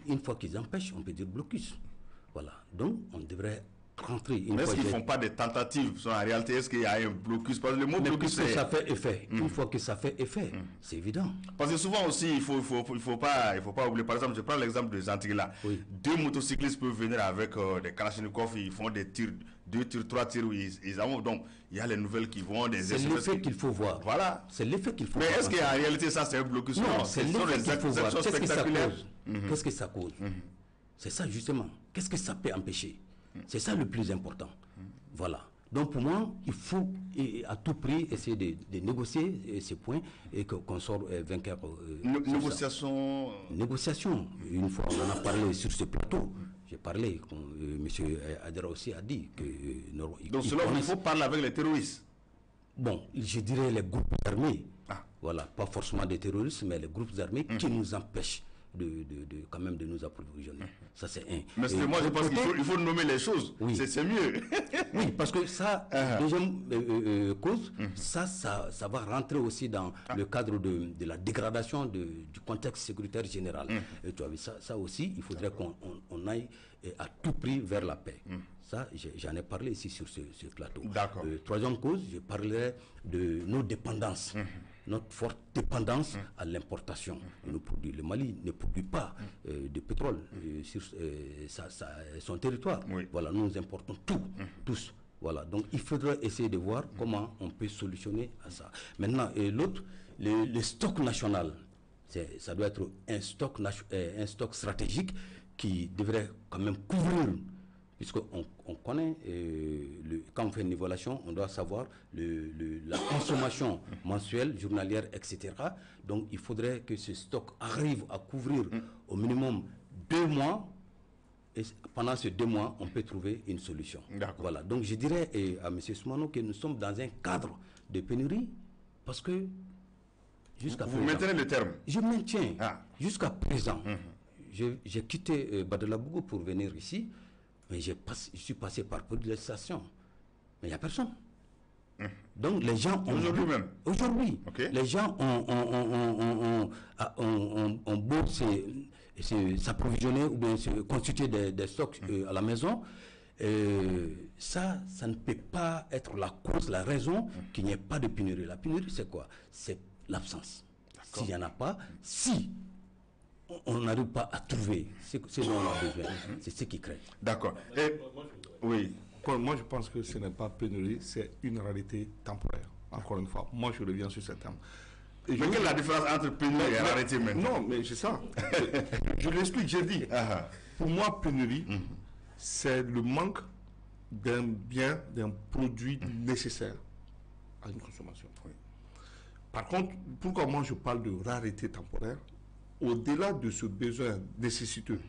Une fois qu'ils empêchent, on peut dire blocus. Voilà. Donc, on devrait rentrer. Mais est-ce qu'ils ne font pas des tentatives? En réalité, est-ce qu'il y a un blocus? Parce que le mot blocus, c'est... ça fait effet. Une fois que ça fait effet, c'est évident. Parce que souvent aussi, il faut pas oublier. Par exemple, je prends l'exemple des Antilles là. Oui. 2 motocyclistes peuvent venir avec des Kalachnikov, ils font des tirs, 2 tirs, 3 tirs, où ils avancent. Donc, il y a les nouvelles qui vont, des C'est l'effet qu'il faut voir. Voilà. C'est l'effet qu'il faut voir. voir. Mais est-ce qu'en réalité, ça, c'est un blocus? Non, c'est l'effet qu'il faut voir. Qu'est-ce que ça cause? Qu'est-ce que ça cause? C'est ça, justement. Qu'est-ce que ça peut empêcher? C'est ça le plus important. Voilà. Donc pour moi, il faut à tout prix essayer de négocier ces points et qu'on sort vainqueur. Négociation. Négociation. Une fois, on en a parlé sur ce plateau. J'ai parlé, M. Adera aussi a dit que... Donc cela, il faut parler avec les terroristes. Bon, je dirais les groupes armés. Voilà, pas forcément des terroristes, mais les groupes armés qui nous empêchent quand même de nous approvisionner. Ça, c'est un. Mais moi, je pense qu'il faut nommer les choses. Oui. C'est mieux. Oui, parce que ça, deuxième cause, ça va rentrer aussi dans le cadre de la dégradation du contexte sécuritaire général. Et tu as vu ça aussi, il faudrait qu'on aille à tout prix vers la paix. Ça, j'en ai parlé ici sur ce plateau. D'accord. Troisième cause, je parlerai de nos dépendances. Notre forte dépendance à l'importation de nos produits. Le Mali ne produit pas de pétrole sur son territoire. Oui. Voilà, nous importons tout, tous. Voilà, donc il faudrait essayer de voir comment on peut solutionner à ça. Maintenant, l'autre, le stock national, ça doit être un stock stratégique qui devrait quand même couvrir. Puisqu'on connaît, quand on fait une évaluation, on doit savoir la consommation mensuelle, journalière, etc. Donc il faudrait que ce stock arrive à couvrir au minimum 2 mois. Et pendant ces 2 mois, on peut trouver une solution. Voilà. Donc je dirais à M. Soumano que nous sommes dans un cadre de pénurie parce que jusqu'à présent... Vous maintenez le terme? Je maintiens. Jusqu'à présent, j'ai quitté Badalabougou pour venir ici. Mais je suis passé par peu de stations. Mais il n'y a personne. Donc les gens ont... Aujourd'hui même? Aujourd'hui. Okay. Les gens ont beau s'approvisionner ou bien se constituer des stocks à la maison. Ça ne peut pas être la cause, la raison qu'il n'y ait pas de pénurie. La pénurie, c'est quoi? C'est l'absence. S'il n'y en a pas, si on n'arrive pas à trouver ce dont on a besoin, c'est ce qui crée. D'accord. Oui. Moi, je pense que ce n'est pas pénurie, c'est une réalité temporaire. Encore une fois, moi, je reviens sur ce terme. Mais quelle est la différence entre pénurie et réalité maintenant? Non, mais c'est ça. Je l'explique, j'ai dit. Pour moi, pénurie, c'est le manque d'un bien, d'un produit nécessaire à une consommation. Oui. Par contre, pourquoi moi je parle de rareté temporaire? Au-delà de ce besoin nécessiteux,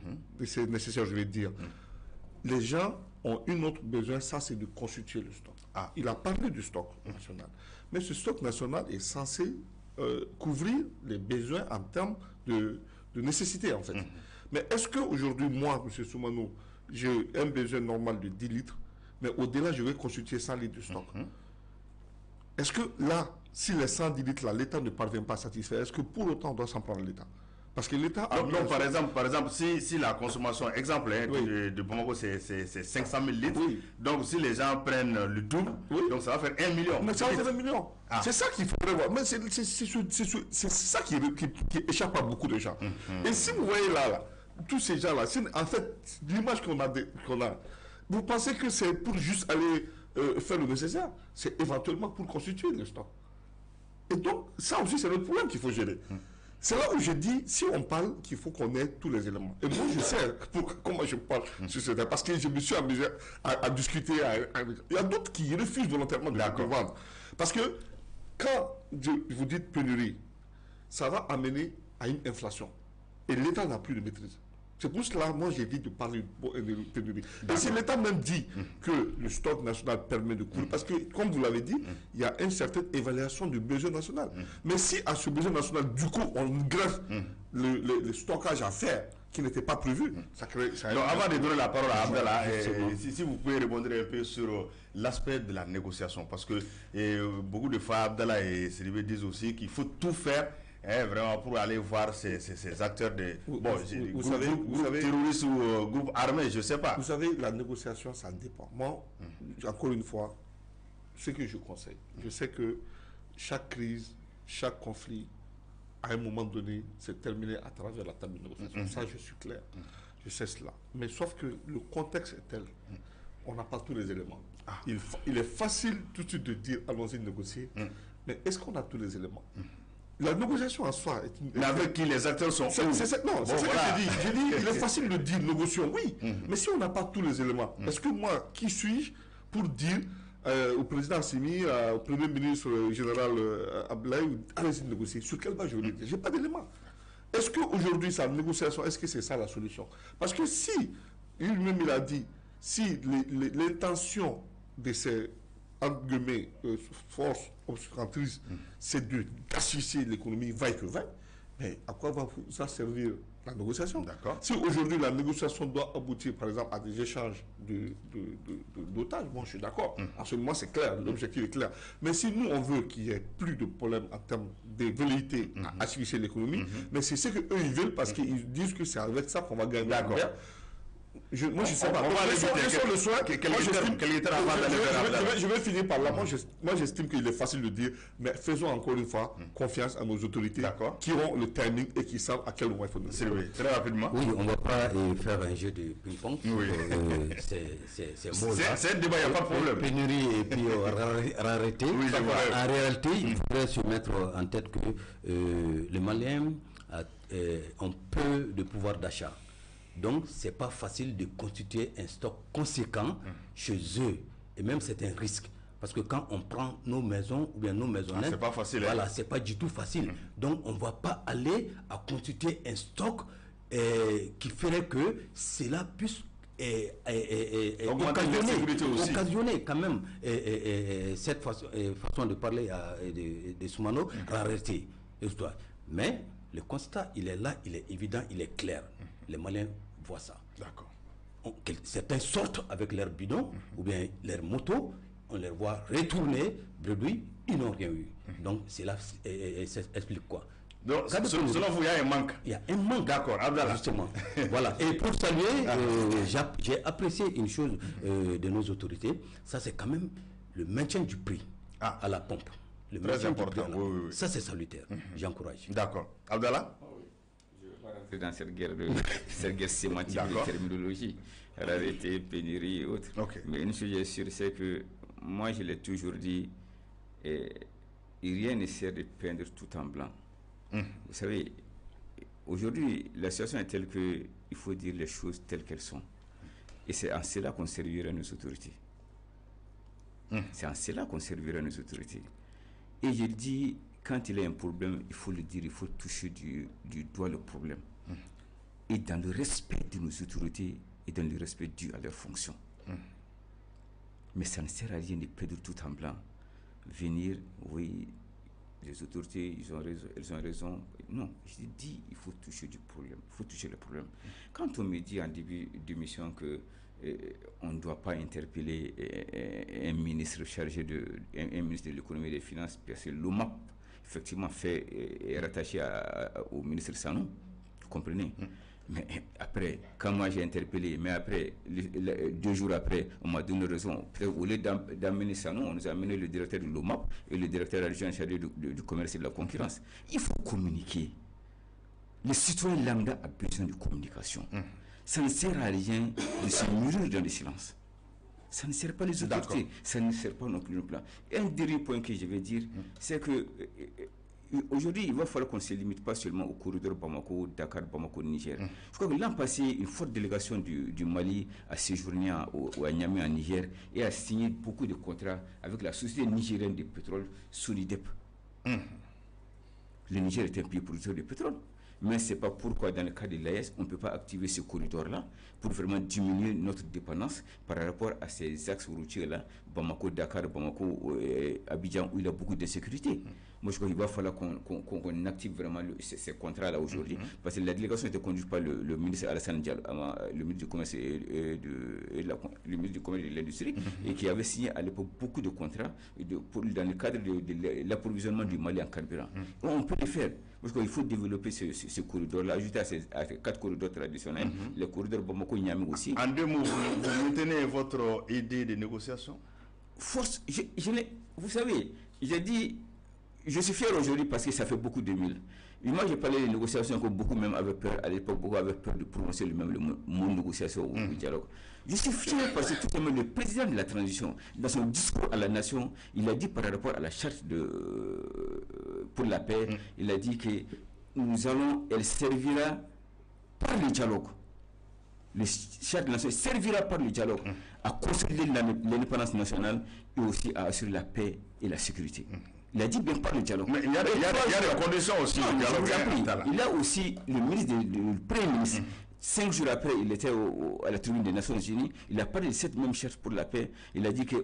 c'est nécessaire, je vais dire, les gens ont un autre besoin, ça c'est de constituer le stock. Il a parlé du stock national, mais ce stock national est censé couvrir les besoins en termes de nécessité en fait. Mais est-ce qu'aujourd'hui, moi, M. Soumano, j'ai un besoin normal de 10 litres, mais au-delà, je vais constituer 100 litres de stock? Est-ce que là, si les 110 litres là, l'État ne parvient pas à satisfaire, est-ce que pour autant on doit s'en prendre l'État? Parce que l'État a... Non, par exemple, si la consommation, exemple, de Bamako, c'est 500 000 litres, donc si les gens prennent le double, donc ça va faire 1 million. Mais ça va faire 1 million. C'est ça qu'il faudrait voir. Mais c'est ça qui échappe à beaucoup de gens. Et si vous voyez là, tous ces gens-là, en fait, l'image qu'on a, vous pensez que c'est pour juste aller faire le nécessaire? C'est éventuellement pour constituer le stock. Et donc, ça aussi, c'est le problème qu'il faut gérer. C'est là où je dis, si on parle, qu'il faut qu'on ait tous les éléments. Et moi, je sais comment je parle sur ce thème, parce que je me suis amusé à discuter. Il y a d'autres qui refusent volontairement de le vendre. Parce que quand vous dites pénurie, ça va amener à une inflation. Et l'État n'a plus de maîtrise. C'est pour cela, moi, j'évite de parler de pénurie. Et si l'État même dit que le stock national permet de couvrir, parce que, comme vous l'avez dit, il y a une certaine évaluation du besoin national. Mais si à ce besoin national, du coup, on greffe le stockage à faire, qui n'était pas prévu. Donc, avant de donner la parole à Abdallah, si vous pouvez répondre un peu sur l'aspect de la négociation, parce que beaucoup de fois, Abdallah et Sidibé disent aussi qu'il faut tout faire vraiment pour aller voir ces acteurs de groupes terroristes ou groupes armés, je ne sais pas. Vous savez, la négociation, ça dépend. Moi, encore une fois, ce que je conseille, je sais que chaque crise, chaque conflit, à un moment donné, c'est terminé à travers la table de négociation. Ça, je suis clair. Je sais cela. Mais sauf que le contexte est tel, on n'a pas tous les éléments. Il est facile tout de suite de dire allons-y négocier, mais est-ce qu'on a tous les éléments? La négociation en soi est une... Mais avec qui les acteurs sont... Non, c'est ce que j'ai dit. Il est facile de dire négocions, oui. Mais si on n'a pas tous les éléments, est-ce que moi, qui suis-je pour dire au président Assimi, au premier ministre général Abdoulaye, allez-y négocier? Sur quelle base je vais dire? Je n'ai pas d'éléments. Est-ce qu'aujourd'hui, sa négociation, est-ce que c'est ça la solution? Parce que si, lui-même il a dit, si l'intention de ces entre guillemets, forces obscurantistes, c'est d'assister l'économie vaille que vaille, mais à quoi va ça servir la négociation? Si aujourd'hui la négociation doit aboutir, par exemple, à des échanges d'otages, moi je suis d'accord. En ce moment, c'est clair, l'objectif est clair. Mais si nous, on veut qu'il n'y ait plus de problème en termes de velléité à assister l'économie, mais c'est ce qu'eux, ils veulent parce qu'ils disent que c'est avec ça qu'on va gagner la guerre. Moi, je ne sais pas. On va le soin. Je vais finir par là. Moi, j'estime qu'il est facile de dire, mais faisons encore une fois confiance à nos autorités qui ont le timing et qui savent à quel moment il faut nous dire. Très rapidement. Oui, on ne va pas faire un jeu de ping-pong. C'est un débat, il n'y a pas de problème. Pénurie et puis rareté. En réalité, il faudrait se mettre en tête que les Maliens ont peu de pouvoir d'achat. Donc, ce n'est pas facile de constituer un stock conséquent chez eux. Et même, c'est un risque. Parce que quand on prend nos maisons ou bien nos maisonnettes, c'est pas facile. Voilà, c'est pas du tout facile. Donc, on ne va pas aller à constituer un stock qui ferait que cela puisse occasionner quand même cette façon de parler de Soumano, rareté. Mais le constat, il est là, il est évident, il est clair. Les Maliens voient ça. D'accord. Certains sortent avec leurs bidons ou bien leurs motos, on les voit retourner, bredouille, ils n'ont rien eu. Donc, cela explique quoi? Donc, selon vous, il y a un manque. Il y a un manque. D'accord, Abdallah. Justement. Voilà. Et pour saluer, j'ai apprécié une chose de nos autorités, ça c'est quand même le maintien du prix à la pompe. Le très important. Oui. Ça c'est salutaire. J'encourage. D'accord. Abdallah? Dans cette guerre sémantique de terminologie, rareté, pénurie et autres. Mais une chose est sûre, c'est que moi je l'ai toujours dit, rien ne sert de peindre tout en blanc. Vous savez, aujourd'hui, la situation est telle qu'il faut dire les choses telles qu'elles sont. Et c'est en cela qu'on servira nos autorités. C'est en cela qu'on servira nos autorités. Et je dis, quand il y a un problème, il faut le dire, il faut toucher du doigt le problème. Et dans le respect de nos autorités et dans le respect dû à leurs fonctions. Mais ça ne sert à rien de perdre tout en blanc. Venir, oui, les autorités, elles ont raison. Non, je dis, il faut toucher du problème. Il faut toucher le problème. Quand on me dit en début d'émission que on ne doit pas interpeller un ministre chargé un ministre de l'économie et des finances, parce que l'OMAP, effectivement, est rattaché au ministre Sanou, vous comprenez? Mais après, quand moi j'ai interpellé, mais après, 2 jours après, on m'a donné raison. Au lieu d'amener Sanou, on nous a amené le directeur de l'OMAP et le directeur adjoint chargé du commerce et de la concurrence. Il faut communiquer. Le citoyen lambda a besoin de communication. Ça ne sert à rien de se mourir dans le silence. Ça ne sert pas les autorités, ça ne sert pas non plus le plan. Un dernier point que je vais dire, c'est que aujourd'hui, il va falloir qu'on ne se limite pas seulement au corridor Bamako, Dakar, Bamako, Niger. Je crois que l'an passé, une forte délégation du Mali a séjourné à Niamey, en Niger, et a signé beaucoup de contrats avec la société nigérienne de pétrole, Sonidep. Le Niger est un pays producteur de pétrole. Mais ce n'est pas pourquoi, dans le cas de l'AES, on ne peut pas activer ce corridor-là pour vraiment diminuer notre dépendance par rapport à ces axes routiers-là, Bamako, Dakar, Bamako, Abidjan, où il y a beaucoup d'insécurité. Moi, je crois qu'il va falloir qu'on active vraiment ces contrats-là aujourd'hui, parce que la délégation était conduite par le ministre Alassane Diallo, le ministre du Commerce et de l'Industrie, et qui avait signé à l'époque beaucoup de contrats dans le cadre de l'approvisionnement du Mali en carburant. On peut le faire. Parce qu'il faut développer ce corridor-là, ajouter à ces 4 corridors traditionnels, le corridor Bamako-Niamey aussi. En 2 mots, vous maintenez votre idée de négociation? Force, vous savez, j'ai dit, je suis fier aujourd'hui parce que ça fait beaucoup de mille. Et moi, j'ai parlé des négociations que beaucoup même avaient peur, à l'époque, beaucoup avaient peur de prononcer le mot négociation ou dialogue. Je suis fier parce que tout simplement le président de la transition, dans son discours à la nation, il a dit par rapport à la charte pour la paix, il a dit que elle servira par le dialogue. Le charte de la nation servira par le dialogue à consolider l'indépendance nationale et aussi à assurer la paix et la sécurité. Il a dit bien par le dialogue. Mais il y a des conditions aussi. Il y a aussi le ministre, le premier ministre. 5 jours après, il était à la tribune des Nations Unies. Il a parlé de cette même charte pour la paix. Il a dit que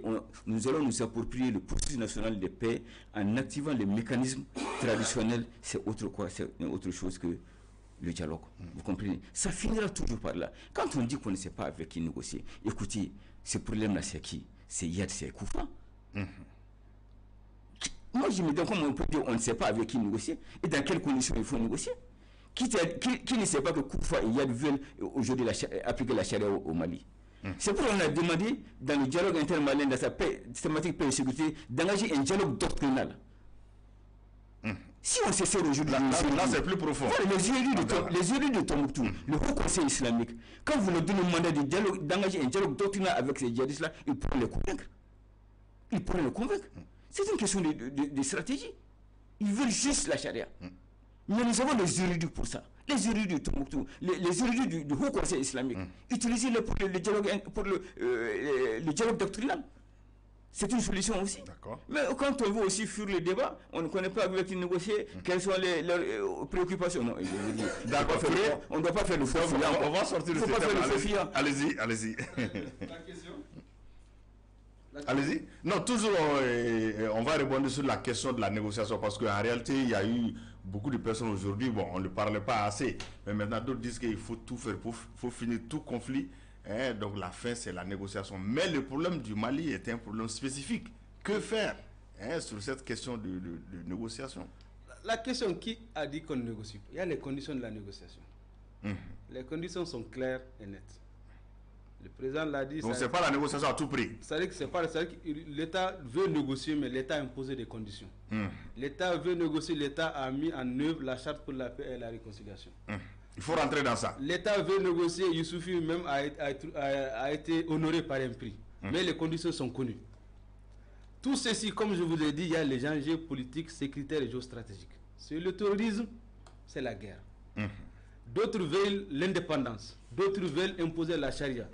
nous allons nous approprier le processus national de paix en activant les mécanismes traditionnels. C'est autre chose que le dialogue. Vous comprenez? Ça finira toujours par là. Quand on dit qu'on ne sait pas avec qui négocier, écoutez, ce problème-là, c'est qui? C'est Yad, c'est Koufa. Moi, je me demande comment on peut dire on ne sait pas avec qui négocier et dans quelles conditions il faut négocier. Qui ne sait pas que Koufa et Yad veulent aujourd'hui appliquer la charia au Mali? C'est pourquoi on a demandé dans le dialogue intermalien, dans sa thématique paix et sécurité, d'engager un dialogue doctrinal. Si on se sert aujourd'hui, là c'est plus profond. Les élus de Tombouctou, le Haut Conseil islamique, quand vous leur donnez le mandat d'engager un dialogue doctrinal avec ces djihadistes-là, ils pourront les convaincre. C'est une question de stratégie. Ils veulent juste la charia. Mais nous avons les érudits pour ça. Les érudits de Tombouctou, les érudits du Haut Conseil islamique. Utilisez-les pour le dialogue doctrinal. C'est une solution aussi. Mais quand on veut aussi fuir le débat, on ne connaît pas avec qui négocier, quelles sont leurs préoccupations. Non, je vous dis, d'accord, on ne doit pas faire le faux fiant. On va sortir de ce thème. Allez-y. La question. Allez-y. Non, toujours, on va rebondir sur la question de la négociation parce qu'en réalité, il y a eu beaucoup de personnes aujourd'hui, bon, on ne parle pas assez, mais maintenant d'autres disent qu'il faut tout faire faut finir tout conflit. Donc la fin, c'est la négociation. Mais le problème du Mali est un problème spécifique. Que faire sur cette question de négociation? La question, qui a dit qu'on négocie? Il y a les conditions de la négociation. Les conditions sont claires et nettes. Le président l'a dit. Donc c'est pas la négociation à tout prix. C'est-à-dire que l'État veut négocier, mais l'État a imposé des conditions. L'État veut négocier, l'État a mis en œuvre la charte pour la paix et la réconciliation. Il faut rentrer dans ça. L'État veut négocier, Youssouphi même a été honoré par un prix. Mais les conditions sont connues. Tout ceci, comme je vous l'ai dit, il y a les enjeux politiques, sécuritaires et géostratégiques. C'est le terrorisme, c'est la guerre. D'autres veulent l'indépendance. D'autres veulent imposer la charia.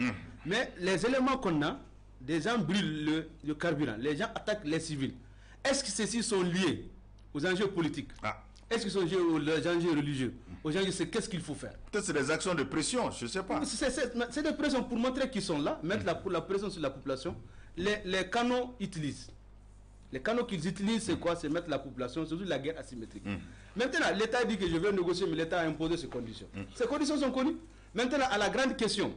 Mais les éléments qu'on a, des gens brûlent le carburant, les gens attaquent les civils. Est-ce que ceux-ci sont liés aux enjeux politiques? Est-ce qu'ils sont liés aux enjeux religieux? Aux enjeux, c'est qu'est-ce qu'il faut faire? Peut-être c'est des actions de pression, je ne sais pas. C'est des pressions pour montrer qu'ils sont là, mettre la pression sur la population. Les canaux utilisent. Les canaux qu'ils utilisent, c'est quoi? C'est mettre la population, surtout la guerre asymétrique. Maintenant, l'État dit que je veux négocier, mais l'État a imposé ces conditions. Ces conditions sont connues. Maintenant, à la grande question,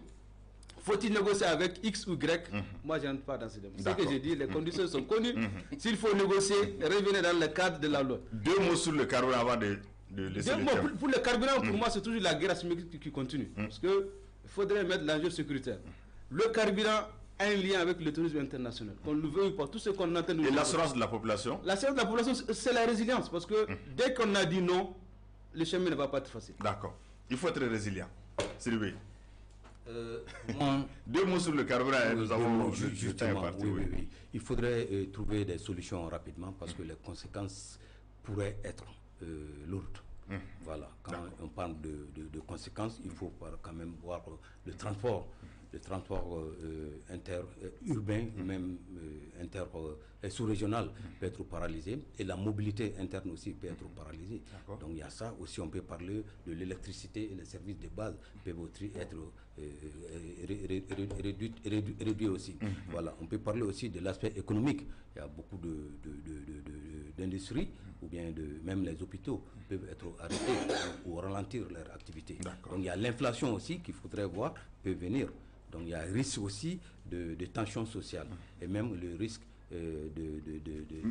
faut-il négocier avec X ou Y? Moi, je n'entre pas dans ce débat. C'est ce que j'ai dit, les conditions sont connues. S'il faut négocier, revenez dans le cadre de la loi. 2 mots sur le carburant avant de laisser le thème. Pour le carburant, pour moi, c'est toujours la guerre asymétrique qui continue. Parce qu'il faudrait mettre l'enjeu sécuritaire. Le carburant a un lien avec le tourisme international. Qu'on le veuille pas, tout ce qu'on entend. Et l'assurance de la population? L'assurance de la population, c'est la résilience. Parce que dès qu'on a dit non, le chemin ne va pas être facile. D'accord. Il faut être résilient. Sylvie. 2 mots sur le carburant, nous avons justement, oui. Il faudrait trouver des solutions rapidement parce que les conséquences pourraient être lourdes. Voilà, quand on parle de conséquences, il faut quand même voir le transport interurbain, même sous-régional peut être paralysé, et la mobilité interne aussi peut être paralysée. Donc il y a ça aussi, on peut parler de l'électricité et les services de base peuvent être réduits aussi. Voilà, on peut parler aussi de l'aspect économique. Il y a beaucoup d'industries, ou bien même les hôpitaux peuvent être arrêtés ou ralentir leur activité. Donc il y a l'inflation aussi qu'il faudrait voir, peut venir. Donc il y a un risque aussi de tension sociale et même le risque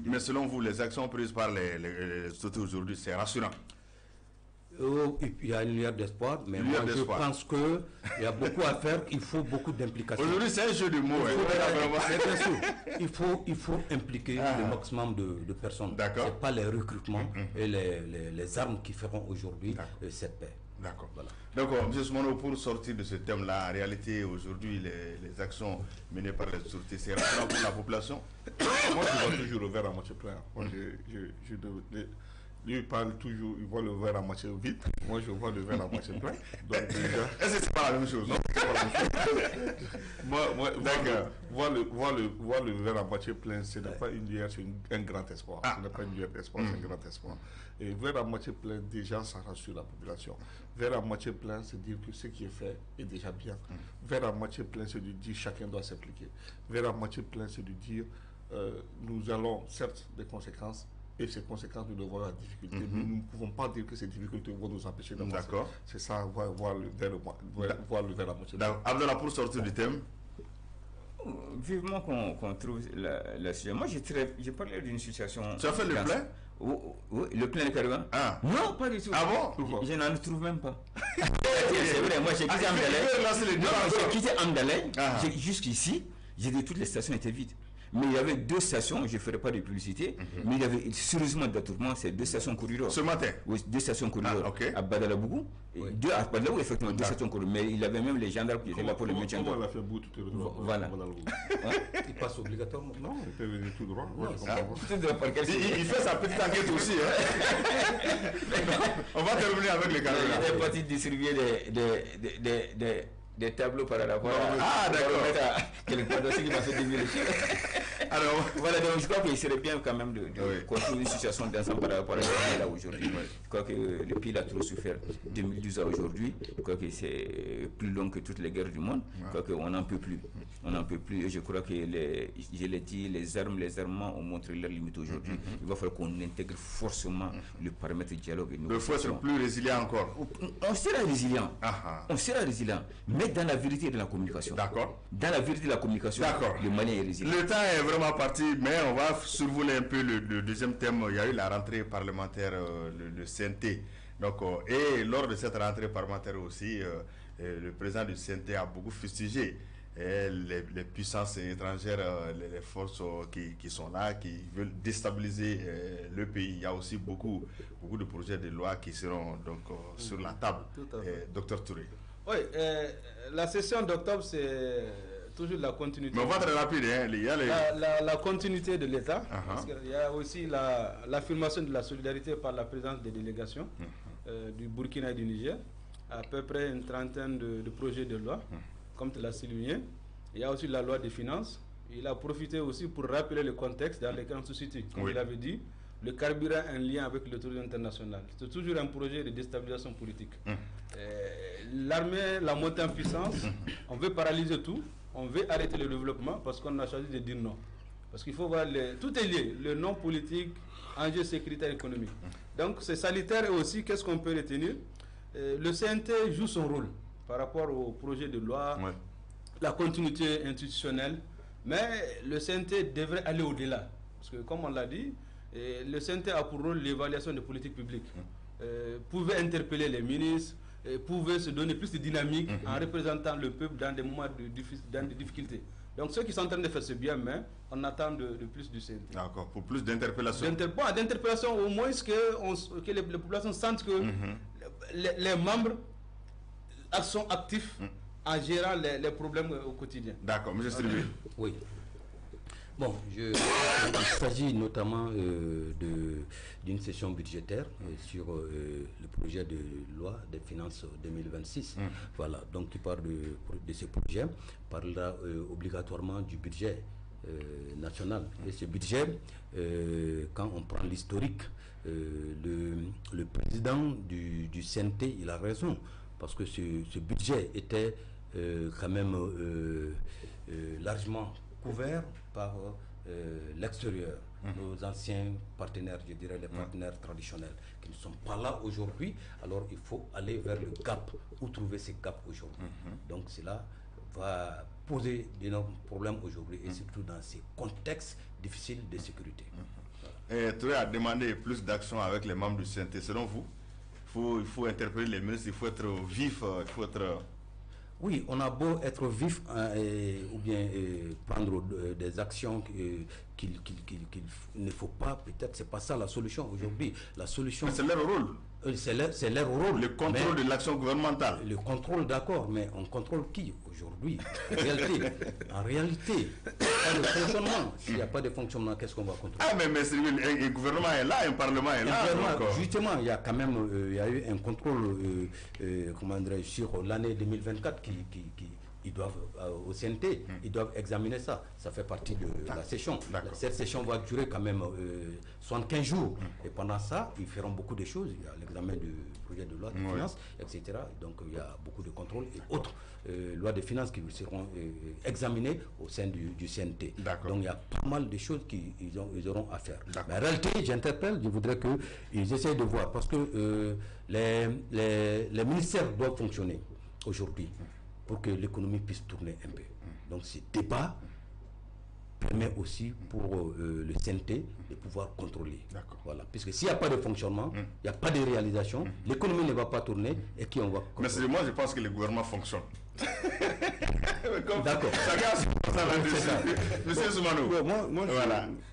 Mais selon vous, les actions prises par les sociétés aujourd'hui, c'est rassurant? Il y a une lueur d'espoir, mais moi je pense qu'il y a beaucoup à faire, il faut beaucoup d'implication. Aujourd'hui, c'est un jeu de mots. Il faut impliquer le maximum de personnes. Ce n'est pas les recrutements et les armes qui feront aujourd'hui cette paix. D'accord. Voilà. Donc, M. Soumano, pour sortir de ce thème-là, en réalité, aujourd'hui, les actions menées par les autorités, c'est rassurant pour la population? Moi, je vois toujours le verre à moitié plein. Moi, lui, il parle toujours, il voit le verre à moitié vide. Moi, je vois le verre à moitié plein. Donc, déjà... Est-ce que c'est pas la même chose? Non, c'est pas la même chose. Moi, voir le verre à moitié plein, ce n'est pas une lueur, c'est un grand espoir. Ce n'est pas une lueur d'espoir, c'est un grand espoir. Et verre à moitié plein, déjà, ça rassure la population. Verre à moitié plein, c'est dire que ce qui est fait est déjà bien. Verre à moitié plein, c'est de dire chacun doit s'impliquer. Verre à moitié plein, c'est de dire nous allons, certes, des conséquences, et ces conséquences, nous devons avoir des difficultés, mais nous ne pouvons pas dire que ces difficultés vont nous empêcher d'avancer. D'accord. C'est ça, voir le verre à moitié. Abdallah, pour sortir du thème. Vivement qu'on trouve la situation. Moi, j'ai parlé d'une situation... Tu as fait le plein? Oui, le plein de carburant. Non, pas du tout. Ah bon? Je n'en trouve même pas. C'est vrai, moi j'ai quitté Amdalay. J'ai quitté Amdalay, jusqu'ici, j'ai dit toutes les stations étaient vides. Mais il y avait 2 stations, je ne ferai pas de publicité, mais il y avait sérieusement d'attroupement, c'est 2 stations corridors. Ce matin? Oui, 2 stations corridors. Okay. À Badalabougou, 2 à Badalabougou, effectivement, 2 stations corridors. Mais il y avait même les gendarmes qui étaient là pour le maintien. Comment on a fait bout tout le temps? Voilà. Il passe obligatoirement. Non, il peut venir tout droit. Il fait sa petite enquête aussi. On va terminer avec les carburants. Il est parti distribuer des tableaux par rapport à... d'accord. Quelque part aussi qui m'a fait dévier. Alors, voilà, donc je crois qu'il serait bien quand même de construire une situation d'ensemble par rapport à là aujourd'hui. Je crois que le pays a trop souffert. 2012 à aujourd'hui, je crois que c'est plus long que toutes les guerres du monde. Je crois qu'on n'en peut plus. On n'en peut plus. Et je crois que, je l'ai dit, les armements ont montré leurs limites aujourd'hui. Il va falloir qu'on intègre forcément le paramètre de dialogue et de négociation. Il faut être plus résilient encore. On sera résilient. On sera résilient. Mais dans la vérité de la communication. D'accord. Dans la vérité de la communication, le Mali est résilient. Le temps est vraiment parti, mais on va survoler un peu le deuxième thème. Il y a eu la rentrée parlementaire, le CNT. Donc, et lors de cette rentrée parlementaire aussi, le président du CNT a beaucoup fustigé les puissances étrangères, les forces qui sont là, qui veulent déstabiliser le pays. Il y a aussi beaucoup de projets de loi qui seront donc sur la table. Docteur Touré. Oui, la session d'octobre, c'est toujours la continuité. Mais on va être rapide, hein, il y a la continuité de l'État. Parce qu'il y a aussi l'affirmation de la solidarité par la présence des délégations du Burkina et du Niger. À peu près une trentaine de projets de loi, comme tu l'as souligné. Il y a aussi la loi des finances. Il a profité aussi pour rappeler le contexte dans lequel on se situe. Comme il avait dit, le carburant a un lien avec l'autorité internationale. C'est toujours un projet de déstabilisation politique. L'armée, la montée en puissance, on veut paralyser tout, on veut arrêter le développement parce qu'on a choisi de dire non. Parce qu'il faut voir, tout est lié, le non politique, enjeux sécuritaires économiques. Donc c'est sanitaire et aussi, qu'est-ce qu'on peut retenir? Le CNT joue son rôle par rapport au projet de loi, la continuité institutionnelle, mais le CNT devrait aller au-delà. Parce que comme on l'a dit, le CNT a pour rôle l'évaluation des politiques publiques. Pouvait interpeller les ministres, pouvait se donner plus de dynamique en représentant le peuple dans des moments de difficultés. Donc ceux qui sont en train de faire ce bien, mais on attend de plus du CNT. D'accord, pour plus d'interpellations. D'interpellations, au moins que les populations sentent que les membres sont actifs en gérant les problèmes au quotidien. D'accord, M. Strivé. Oui. Bon, il s'agit notamment d'une session budgétaire sur le projet de loi des finances 2026. Voilà, donc qui parle de ce projet, parlera obligatoirement du budget national. Et ce budget, quand on prend l'historique, le président du CNT, il a raison, parce que ce budget était quand même largement couvert par l'extérieur, nos anciens partenaires, je dirais les partenaires traditionnels, qui ne sont pas là aujourd'hui. Alors il faut aller vers le cap, où trouver ces gaps aujourd'hui. Donc cela va poser d'énormes problèmes aujourd'hui, et surtout dans ces contextes difficiles de sécurité. Et Touré a demandé plus d'action avec les membres du CNT. Selon vous, il faut interpeller les ministres, il faut être vif, il faut être... Oui, on a beau être vif ou bien prendre des actions qu'il ne faut pas, peut-être c'est pas ça la solution aujourd'hui. La solution... Mais c'est leur rôle. C'est leur rôle. Le contrôle de l'action gouvernementale. Le contrôle, d'accord, mais on contrôle qui aujourd'hui? En réalité, pas de fonctionnement. S'il n'y a pas de fonctionnement, qu'est-ce qu'on va contrôler? Ah, mais le gouvernement est là, un parlement est là. Justement, il y a quand même il y a eu un contrôle comment dirais-je, sur l'année 2024 ils doivent au CNT, ils doivent examiner ça. Ça fait partie de la session. Cette session va durer quand même 75 jours. Et pendant ça, ils feront beaucoup de choses. Il y a l'examen du projet de loi de finances, etc. Donc il y a beaucoup de contrôles et autres lois de finances qui seront examinées au sein du CNT. Donc il y a pas mal de choses qu'ils auront à faire. Mais en réalité, j'interpelle, je voudrais qu'ils essayent de voir, parce que les ministères doivent fonctionner aujourd'hui, pour que l'économie puisse tourner un peu. Donc ce débat permet aussi pour le CNT de pouvoir contrôler. Voilà. Puisque s'il n'y a pas de fonctionnement, il n'y a pas de réalisation, l'économie ne va pas tourner, et qui on va contrôler. Mais moi je pense que le gouvernement fonctionne. D'accord. Monsieur Soumanou. Moi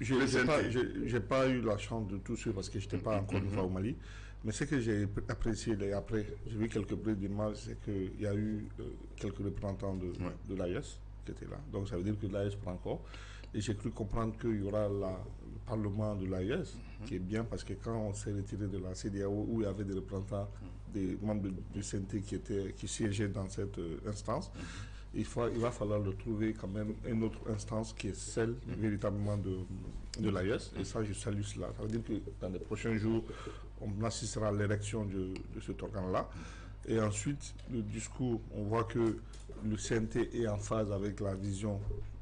je n'ai pas eu la chance de tout ça parce que je n'étais pas encore une fois au Mali. Mais ce que j'ai apprécié après, j'ai vu quelques brides d'images, c'est qu'il y a eu quelques représentants de l'AES qui étaient là. Donc ça veut dire que l'AES prend encore. Et j'ai cru comprendre qu'il y aura le parlement de l'AES, qui est bien, parce que quand on s'est retiré de la CEDEAO, où il y avait des représentants, des membres du CNT qui siégeaient dans cette instance, il va falloir le trouver quand même une autre instance qui est celle véritablement de l'AES. Et ça, je salue cela. Ça veut dire que dans les prochains jours, on assistera à l'élection de cet organe-là. Et ensuite, le discours, on voit que le CNT est en phase avec la vision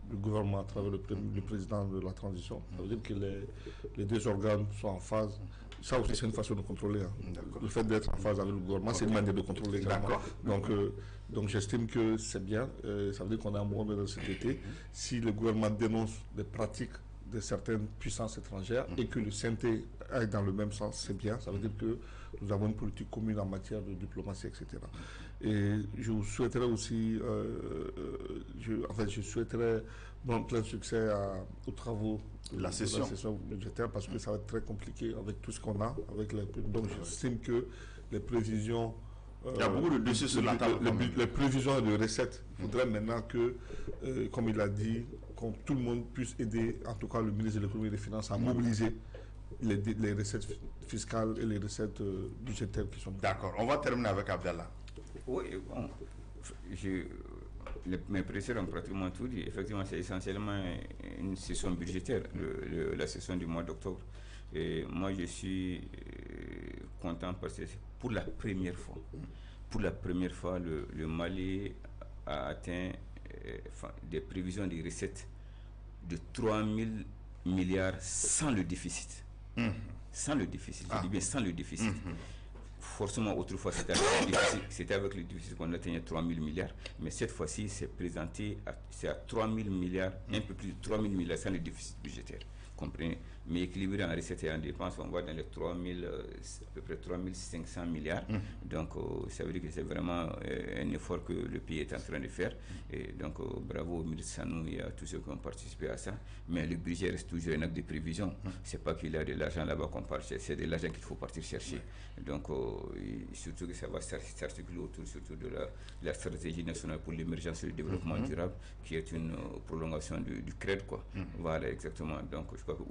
du gouvernement à travers le président de la transition. Ça veut dire que les deux organes sont en phase. Ça aussi, c'est une façon de contrôler. Le fait d'être en phase avec le gouvernement, c'est une manière de contrôler également. Donc j'estime que c'est bien. Ça veut dire qu'on a un moment dans cet été. Si le gouvernement dénonce des pratiques de certaines puissances étrangères et que le CNT aille dans le même sens, c'est bien. Ça veut dire que nous avons une politique commune en matière de diplomatie, etc. Et je souhaiterais aussi, je souhaiterais plein succès aux travaux de la session budgétaire, parce que ça va être très compliqué avec tout ce qu'on a. Donc j'estime que les prévisions... il y a beaucoup de dossiers sur la table. Les prévisions de recettes, il faudrait maintenant que, comme il a dit, que tout le monde puisse aider, en tout cas le ministre de l'économie et des finances, à mobiliser les recettes fiscales et les recettes budgétaires qui sont... D'accord, on va terminer avec Abdallah. Oui, bon, mes précédents ont pratiquement tout dit. Effectivement, c'est essentiellement une session budgétaire, la session du mois d'octobre. Et moi, je suis content parce que pour la première fois, le Mali a atteint des prévisions de recettes de 3 000 milliards sans le déficit. Sans le déficit, je dis bien sans le déficit. Forcément, autrefois, c'était avec le déficit qu'on atteignait 3 000 milliards, mais cette fois-ci, c'est présenté, c'est à 3 000 milliards, un peu plus de 3 000 milliards sans le déficit budgétaire. Comprenez? mais équilibré en recettes et en dépenses, on va dans les à peu près 3500 milliards. Donc, ça veut dire que c'est vraiment un effort que le pays est en train de faire. Et donc, bravo au ministre Sanou et à tous ceux qui ont participé à ça. Mais le budget reste toujours un acte de prévision. C'est pas qu'il y a de l'argent là-bas qu'on part chercher, c'est de l'argent qu'il faut partir chercher. Donc, surtout que ça va s'articuler autour surtout de la stratégie nationale pour l'émergence et le développement durable, qui est une prolongation du CRED, quoi. Voilà, exactement. Donc, je crois que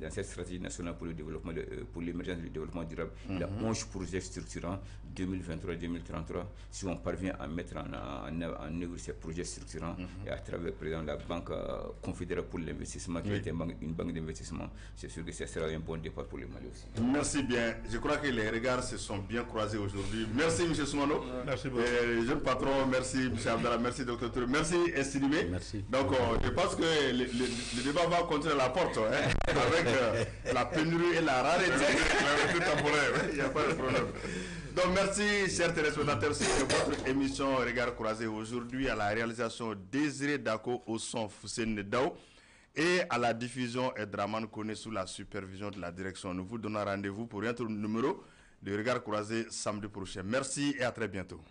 dans cette stratégie nationale pour le développement, pour l'émergence et le développement durable, il y a 11 projets structurants 2023-2033. Si on parvient à mettre en œuvre ces projets structurants et à travers, par exemple, la Banque confédérale pour l'investissement, qui est une banque d'investissement, c'est sûr que ce sera un bon départ pour le Mali aussi. Merci bien. Je crois que les regards se sont bien croisés aujourd'hui. Merci, M. Soumano. Merci beaucoup. Jeune patron, merci, M. Abdallah, merci, Dr. Touré. Merci, estimé. Merci. Donc, je pense que le débat va continuer à la porte, avec la pénurie et la rareté. Il n'y a pas de problème. Donc, merci, chers téléspectateurs. C'était votre émission Regard croisé aujourd'hui, à la réalisation Désiré Dako, au son Foussène Nedao, et à la diffusion Draman Kone sous la supervision de la direction. Nous vous donnons rendez-vous pour un autre numéro de Regard croisé samedi prochain. Merci et à très bientôt.